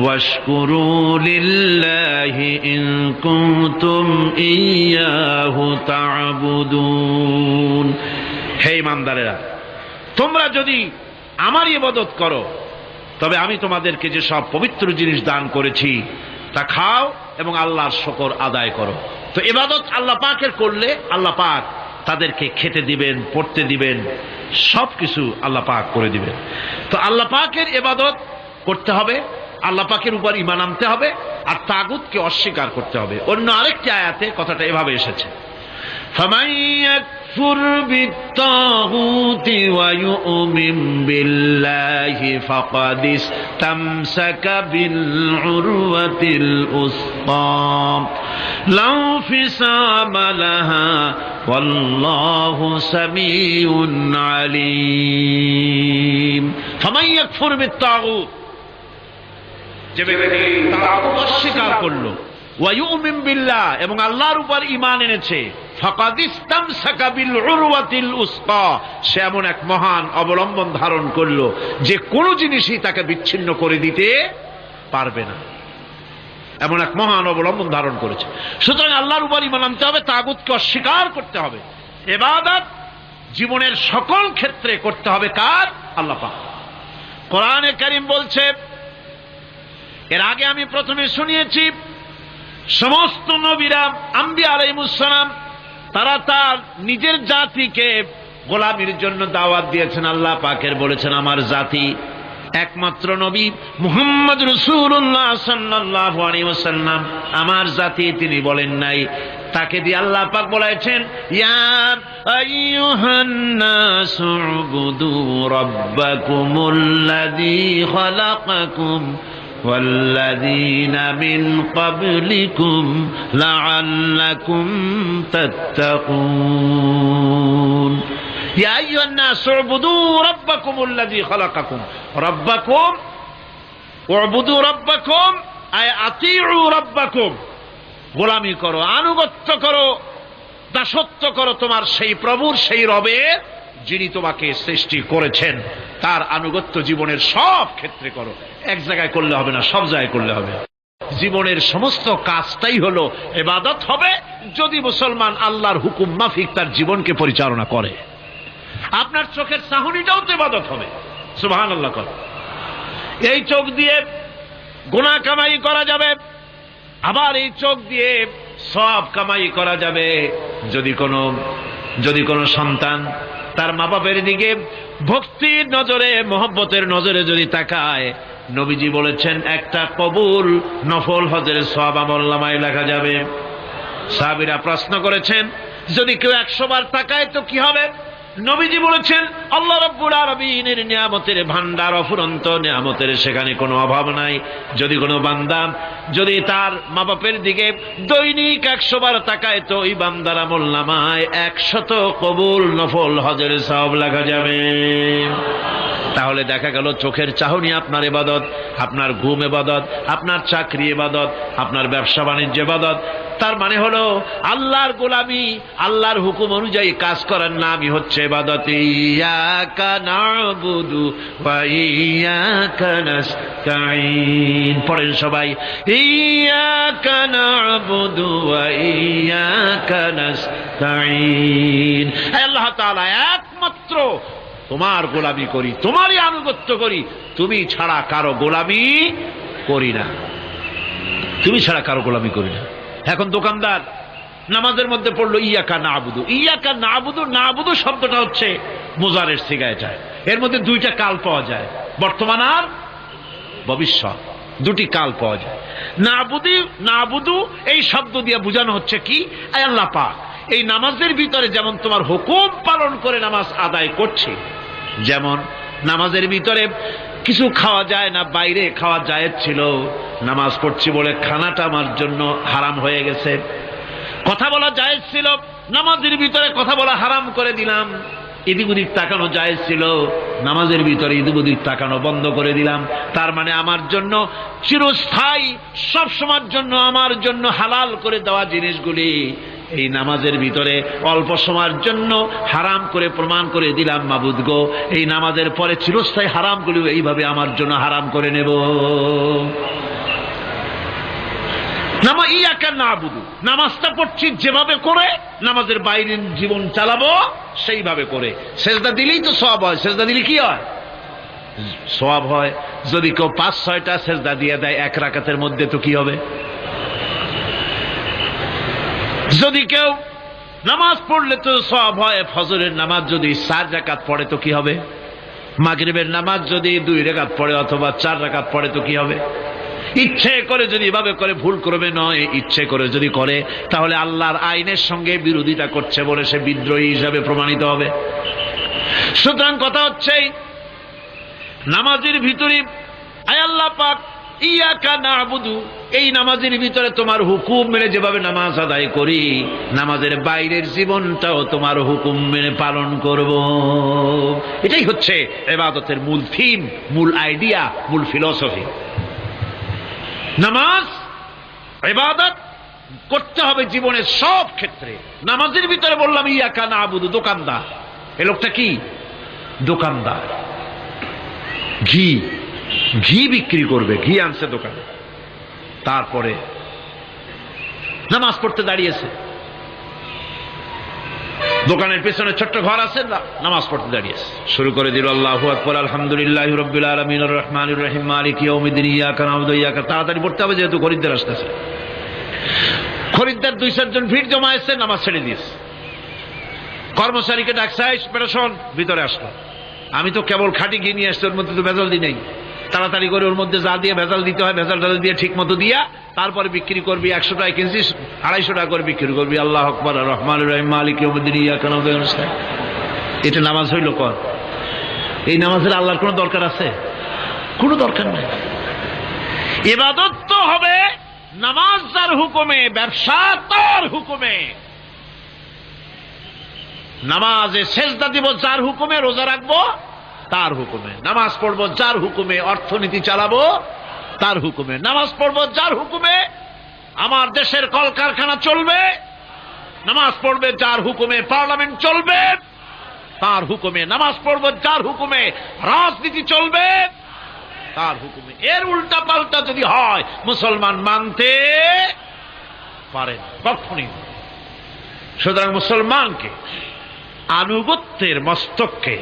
ওয়াশকুরু লিল্লাহি ইন কুনতুম ইয়্যাহু তা'বুদুন। হে ঈমানদারেরা, তোমরা যদি আমার ইবাদত করো, তবে আমি তোমাদেরকে যে সব পবিত্র জিনিস দান করেছি তা খাও এবং আল্লাহর শুকর আদায় করো। তো ইবাদত আল্লাহ পাকের করলে আল্লাহ পাক তাদেরকে খেতে দিবেন, পড়তে দিবেন, সবকিছু আল্লাহ পাক করে দিবেন। তো আল্লাহ পাকের ইবাদত করতে হবে, আল্লাহ পাকের উপর ঈমান আনতে হবে, আর তাগুতকে অস্বীকার করতে হবে। অন্য আরেকটি আয়াতে কথাটা এভাবে এসেছে, ফামান ইয়াকফুর বিত্তাগুতি ওয়া ইউমিন বিল্লাহি ফাকাদ ইসতামসাকা বিল উরওয়াতিল উসকা লা ইনফিসামা লাহা ওয়াল্লাহু সামিউন আলীম। ফামান ইয়াকফুর বিত্তাগুত, যে ব্যক্তি তাগুত অস্বীকার করলো, ওয়া ইউমিন বিল্লাহ এবং আল্লাহর উপর ঈমান এনেছে, ফাকাদ ইসতামসাকা বিল উরওয়াতিল উসকা, সে এমন এক মহান অবলম্বন ধারণ করলো যে কোনো জিনিসই তাকে বিচ্ছিন্ন করে দিতে পারবে না। এমন এক মহান অবলম্বন ধারণ করেছে। সুতরাং আল্লাহর উপর ঈমান আনতে হবে, তাগুতকে অস্বীকার করতে হবে। ইবাদত জীবনের সকল ক্ষেত্রে করতে হবে কার? আল্লাহ পাক। কোরআনে কারীম বলছে, এর আগে আমি প্রথমে শুনিয়েছি, সমস্ত নবীরা আম্বিয়া আলাইহিস সালাম তারা তার নিজের জাতিকে গোলামির জন্য দাওয়াত দিয়েছেন। আল্লাহ পাকের বলেছেন আমার জাতি, একমাত্র নবী মুহাম্মদ রাসূলুল্লাহ সাল্লাল্লাহু আলাইহি ওয়াসাল্লাম আমার জাতি তিনি বলেন নাই। তাকে দিয়ে আল্লাহ পাক বলেছেন ইয়া আইয়ুহান নাসু উবুদু রাব্বাকুমুল্লাযী খালাকাকুম ওয়াল্লাযীনা মিন ক্বাবলিকুম লাআল্লাকুম তাত্তাকুন। ইয়া আইয়ুহান নাসু উবুদু রাব্বাকুমুল্লাযী খালাকাকুম। রাব্বাকুম উবুদু রাব্বাকুম আয় আতিউ রাব্বাকুম। গোলামি করো, আনুগত্য করো, দাসত্ব করো তোমার সেই প্রভুর, সেই রবের যিনি তোমাকে সৃষ্টি করেছেন। তার আনুগত্য জীবনের সব ক্ষেত্রে করো। এক জায়গায় করলে হবে না, সব জায়গায় করলে হবে। জীবনের সমস্ত কাজটাই হলো ইবাদত হবে যদি মুসলমান আল্লাহর হুকুম মাফিক তার জীবনকে পরিচালনা করে। আপনার চোখের চাহনিটাও তো ইবাদত হবে। সুবহানাল্লাহ। এই চোখ দিয়ে গুনাহ কামাই করা যাবে, আবার এই চোখ দিয়ে সওয়াব কামাই করা যাবে। যদি কোনো সন্তান তার মা বাপের দিকে ভক্তির নজরে, মহব্বতের নজরে যদি তাকায়, নবীজি বলেছেন একটা কবুল নফল হজের সওয়াব আমলনামায় লেখা যাবে। সাহাবীরা প্রশ্ন করেছেন যদি কেউ 100 বার তাকায় তো কি হবে? নবীজি বলেছেন আল্লাহ রাব্বুল আলামিনের নিয়ামতের ভান্ডার অফুরন্ত নিয়ামতের, সেখানে কোনো অভাব নাই। যদি কোনো বান্দা যদি তার মা বাপের দিকে দৈনিক 100 বার তাকায় তো ওই বান্দার আমলনামায় 100 কবুল নফল হজের সওয়াব লেখা যাবে। তাহলে দেখা গেল চোখের চাহনি আপনার ইবাদত, আপনার ঘুম ইবাদত, আপনার চাকরি ইবাদত, আপনার ব্যবসা বাণিজ্য ইবাদত। তার মানে হলো আল্লাহর গোলামি, আল্লাহর হুকুম অনুযায়ী কাজ করার নামই হচ্ছে ইবাদত। ইয়াকা না'বুদু ওয়া ইয়াকা নাস্তাঈন। পড়েন সবাই, ইয়াকা না'বুদু ওয়া ইয়াকা নাস্তাঈন। আল্লাহ তাআলা একমাত্র তোমার গোলামি করি, তোমারই আনুগত্য করি, তুমি ছাড়া কারো গোলামি করি না, তুমি ছাড়া কারো গোলামি করি না। এখন দোকানদার নামাজের মধ্যে পড়লো ইয়াকা না'বুদু। ইয়াকা না'বুদু, না'বুদু শব্দটা হচ্ছে মুজারের সিগায় যায়। এর মধ্যে দুইটা কাল পাওয়া যায়, বর্তমান আর ভবিষ্যৎ, দুটি কাল পাওয়া যায়। না'বুদু এই শব্দ দিয়ে বোঝানো হচ্ছে কি, আল্লাহ পাক এই নামাজের ভিতরে যেমন তোমার হুকুম পালন করে নামাজ আদায় করছি, যেমন নামাজের ভিতরে কিছু খাওয়া যায় না, বাইরে খাওয়া জায়েজ ছিল, নামাজ পড়ছি বলে খানাটা আমার জন্য হারাম হয়ে গেছে। কথা বলা জায়েজ ছিল, নামাজের ভিতরে কথা বলা হারাম করে দিলাম। এদিক ওদিক তাকানো জায়েজ ছিল, নামাজের ভিতরে এদিক ওদিক তাকানো বন্ধ করে দিলাম। তার মানে আমার জন্য চিরস্থায়ী, সব সময়ের জন্য আমার জন্য হালাল করে দেওয়া জিনিসগুলি এই নামাজের ভিতরে অল্প সময়ের জন্য হারাম করে প্রমাণ করে দিলাম। মাবুদ গো, এই নামাজের পরে চিরস্থায়ী হারামগুলি এইভাবে আমার জন্য হারাম করে নেব। ইয়াকা না'বুদু, নামাজটা পড়ছি যেভাবে করে, নামাজের বাইরের জীবন চালাবো সেইভাবে করে। সেজদা দিলেই তো সওয়াব হয়। সেজদা দিলে কি হয়? সওয়াব হয়। যদি কেউ 5-6টা সেজদা দিয়ে দেয় এক রাকাতের মধ্যে তো কি হবে? যদি কেউ নামাজ পড়লে তো সওয়াব হয়। ফজরের নামাজ যদি 4 রাকাত পড়ে তো কি হবে? মাগরিবের নামাজ যদি 2 রাকাত পড়ে অথবা 4 রাকাত পড়ে তো কি হবে? ইচ্ছে করে যদি এভাবে করে, ভুল করবে নয়, ইচ্ছে করে যদি করে, তাহলে আল্লাহর আইনের সঙ্গে বিরোধিতা করছে বলে সে বিদ্রোহী হিসাবে প্রমাণিত হবে। সুতরাং কথা হচ্ছে নামাজের ভিতরে আয় আল্লাহ পাক ইয়াকা না'বুদু, এই নামাজের ভিতরে তোমার হুকুম মেনে যেভাবে নামাজ আদায় করি, নামাজের বাইরের জীবনটাও তোমার হুকুম মেনে পালন করব। এটাই হচ্ছে ইবাদতের মূল থিম, মূল আইডিয়া, মূল ফিলসফি। নামাজ ইবাদত করতে হবে জীবনের সব ক্ষেত্রে। নামাজের ভিতরে বললাম ইয়াকা না'বুদু। দোকানদার, এই লোকটা কি? দোকানদার, ঘি বিক্রি করবে, ঘি আনছে দোকানে, তারপরে নামাজ পড়তে দাঁড়িয়েছে। দোকানের পেছনে ছোট্ট ঘর আছে, নামাজ পড়তে দাঁড়িয়েছে, শুরু করে দিল আল্লাহু আকবার, আলহামদুলিল্লাহি রাব্বিল আলামিন, আর রহমানির রহিম, মালিকি ইয়াউমিদ্দিন, ইয়াকা না'বুদু ওয়া ইয়াকা। তাড়াতাড়ি পড়তে হবে যেহেতু খরিদ্দার আসতেছে। খরিদ্দার 2-4 জন ভিড় জমায়েছে, নামাজ ছেড়ে দিয়েছে। কর্মচারীকে ডাকছে, বেটা শোন, ভিতরে আসলো। আমি তো কেবল খাঁটি ঘি নিয়ে আসছি, ওর মধ্যে তো ভেজাল দিই নাই। তাড়াতাড়ি করে ওর মধ্যে যা দিয়ে ভেজাল দিতে হয় ভেজাল টাজাল দিয়ে ঠিক মতো দিয়া তারপরে বিক্রি করবি। 100 টাকা কিনছিস, 250 টাকা করে বিক্রি করবি। আল্লাহ আকবার, রহমান রহিম, মালিক ইয়াউমিদ্দিন, ইয়াকা না'বুদু ওয়া ইয়াকা নাস্তাঈন। এটা নামাজ হইল কর? এই নামাজের আল্লাহর কোনো দরকার আছে? কোনো দরকার নাই। ইবাদত তো হবে নামাজ যার হুকুমে, ব্যবসা তার হুকুমে। নামাজে সেজদা দিব যার হুকুমে, রোজা রাখবো তার হুকুমে, নামাজ পড়বো যার হুকুমে, অর্থনীতি চালাবো তার হুকুমে, নামাজ পড়বো যার হুকুমে, আমার দেশের কলকারখানা চলবে, নামাজ পড়বে যার হুকুমে, পার্লামেন্ট চলবে তার হুকুমে, নামাজ পড়বো যার হুকুমে, রাজনীতি চলবে তার হুকুমে। এর উল্টা পাল্টা যদি হয় মুসলমান মানতে পারেন কখনই। সুতরাং মুসলমানকে আনুগত্যের মস্তককে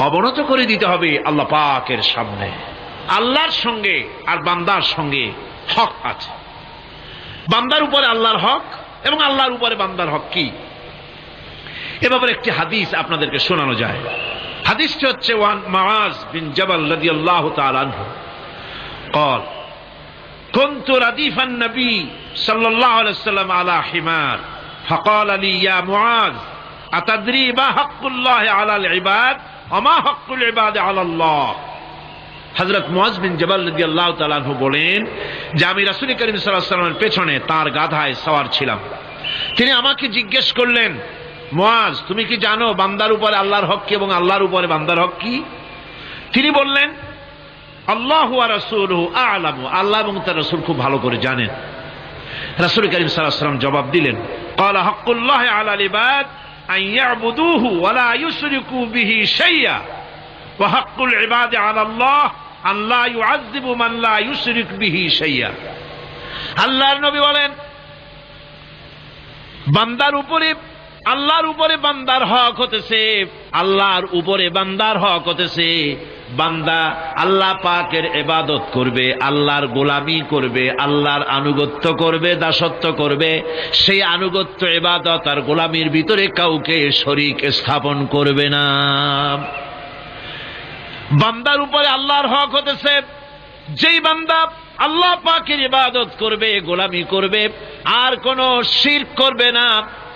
অবনত করে দিতে হবে আল্লাহ পাকের সামনে। আল্লাহর সঙ্গে আর বান্দার সঙ্গে হক আছে। বান্দার উপরে আল্লাহর হক এবং আল্লাহর উপরে বান্দার হক কি, এ ব্যাপারে একটি হাদিস আপনাদেরকে শোনানো যায়। হাদিসটি হচ্ছে ওয়ান মুআজ বিন জাবাল রাদিয়াল্লাহু তাআলা আনহু قال كنت رديف النبي صلى الله عليه وسلم على حمار فقال لي يا معاذ أتدري ما حق الله على العباد وما حق العباد على الله। হযরত মুআজ বিন জাবাল রাদিয়াল্লাহু তাআলা আনহু বলেন যে আমি রাসূল করিম সাল্লাল্লাহু আলাইহি ওয়াসাল্লামের পেছনে তার গাধায় সওয়ার ছিলাম। তিনি আমাকে জিজ্ঞেস করলেন, মুআজ তুমি কি জানো বান্দার উপরে আল্লাহর হক কি এবং আল্লাহর উপরে বান্দার হক কি? তিনি বললেন, আল্লাহু ওয়া রাসূলুহু আ'লামু, আল্লাহ এবং তার রাসূল খুব ভালো করে জানেন। রাসূল করিম সাল্লাল্লাহু আলাইহি ওয়াসাল্লাম জবাব দিলেন, ক্বালা হাক্কুল্লাহি আলাল ইবাদ আন ইয়াবুদুহু ওয়া লা ইউশরিকু বিহি শাইয়্যা ওয়া হাক্কুল ইবাদি আলাল্লাহ আন লা ইউআযযিবু মান লা ইউশরিক বিহি শাইয়্যা। আল্লাহর নবী বলেন, বান্দার উপরে আল্লাহর উপরে বান্দার হক হতেছে, আল্লাহর উপরে বান্দার হক হতেছে বান্দা আল্লাহ পাকের ইবাদত করবে, আল্লাহর গোলামি করবে, আল্লাহর আনুগত্য করবে, দাসত্ব করবে। সেই আনুগত্য ইবাদত আর গোলামির ভিতরে কাউকে শরীক স্থাপন করবে না। বান্দার উপরে আল্লাহর হক হতেছে যেই বান্দা আল্লাহ পাকের ইবাদত করবে, গোলামি করবে, আর কোন শিরক করবে না,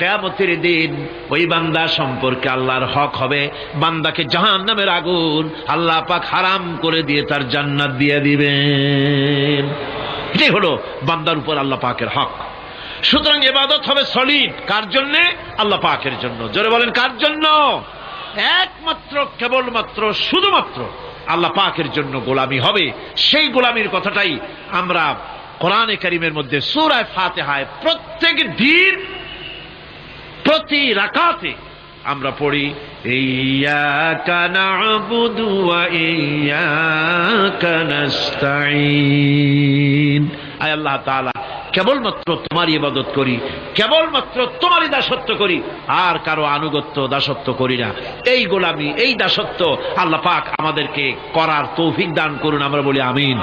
কিয়ামতের দিন ওই বান্দা সম্পর্কে আল্লাহর হক হবে বান্দাকে জাহান্নামের আগুন আল্লাহ পাক হারাম করে দিয়ে তার জান্নাত দিয়ে দিবেন। এটাই হলো বান্দার উপর আল্লাহ পাকের হক। সুতরাং ইবাদত হবে সলিড কার জন্য? আল্লাহ পাকের জন্য। জোরে বলেন কার জন্য? একমাত্র, কেবলমাত্র, শুধুমাত্র আল্লাহ পাকের জন্য গোলামি হবে। সেই গোলামির কথাটাই আমরা কোরআনে কারীমের মধ্যে সূরা ফাতিহায় প্রত্যেক দিন প্রতি রাকাতে আমরা পড়ি, ইয়্যাকা না'বুদু ওয়া ইয়্যাকা নাস্তাঈন। আয় আল্লাহ তাআলা, কেবলমাত্র তোমার ইবাদত করি, কেবলমাত্র তোমারই দাসত্ব করি, আর কারো আনুগত্য দাসত্ব করি না। এই গোলামি, এই দাসত্ব আল্লাহ পাক আমাদেরকে করার তৌফিক দান করুন। আমরা বলি আমিন।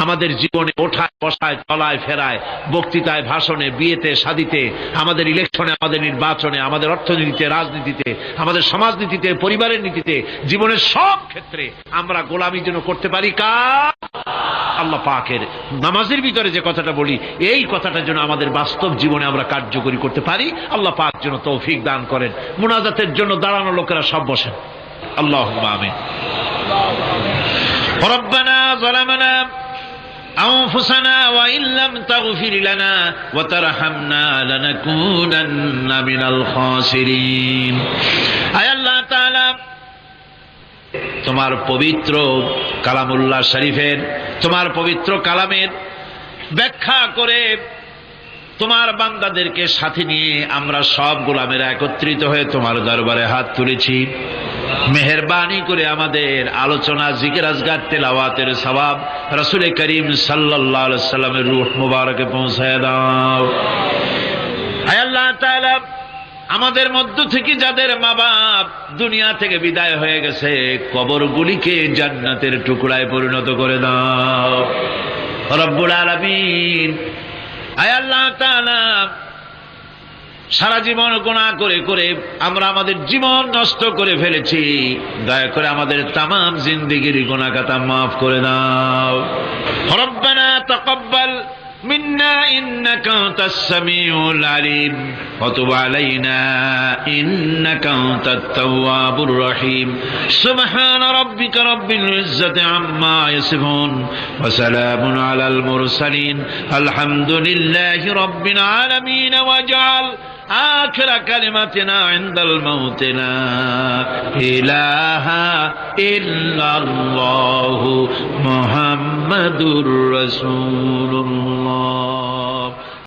আমাদের জীবনে ওঠায় বসায়, চলায় ফেরায়, বক্তৃতায়, ভাষণে, বিয়েতে, শাদীতে, আমাদের ইলেকশনে, আমাদের নির্বাচনে, আমাদের অর্থনীতিতে, রাজনীতিতে, আমাদের সমাজনীতিতে, পরিবারের নীতিতে, জীবনের সব ক্ষেত্রে আমরা গোলামি যেন করতে পারি কার? আল্লাহ পাকের। নামাজের ভিতরে যে কথাটা বলি, এই কথাটা যেন আমাদের বাস্তব জীবনে আমরা কার্যকরী করতে পারি। আল্লাহ পাক যেন তৌফিক দান করেন। মুনাজাতের জন্য দাঁড়ানো লোকেরা সব বসেন। আল্লাহুম্মা আমিন। রব্বানা যালামনা আনফুসানা ওয়া ইল্লাম তাগফির লানা ওয়া তারহামনা লানাকুনান্না মিনাল খাসিরিন। আয় আল্লাহ তাআলা, তোমার পবিত্র কালামুল্লাহ শরীফের, তোমার পবিত্র কালামের ব্যাখ্যা করে তোমার বান্দাদেরকে সাথে নিয়ে আমরা সব গোলামেরা একত্রিত হয়ে তোমার দরবারে হাত তুলেছি। মেহেরবানি করে আমাদের আলোচনা, জিকির, আজকার, তেলাওয়াতের সওয়াব রাসূল করিম সাল্লাল্লাহু আলাইহি ওয়াসাল্লামের রূহ মুবারকে পৌঁছায় দাও। হে আল্লাহ তাআলা, আমাদের মধ্য থেকে যাদের মা বাপ দুনিয়া থেকে বিদায় হয়ে গেছে, কবরগুলিকে জান্নাতের টুকরায় পরিণত করে দাও রব্বুল আলামিন। আয় আল্লাহ তাআলা, সারা জীবন গুনাহ করে করে আমরা আমাদের জীবন নষ্ট করে ফেলেছি, দয়া করে আমাদের তামাম জিন্দেগির গুনাহ খাতা মাফ করে দাও। রব্বানা তাকাব্বাল মিন্না ইন্নাকা আনতাস সামিউল আলিম ওয়া তুব আলাইনা ইন্নাকা আনতাত তাওয়াবুর রহিম। সুবহান রাব্বিকা রাব্বিল ইজ্জাতি আম্মা ইয়াসিফুন ওয়া সালামুন আলাল মুরসালিন আলহামদুলিল্লাহি রাব্বিল আলামিন। ওয়াজআল آخر كلمتنا عند الموت لا إله إلا الله محمد رسول الله.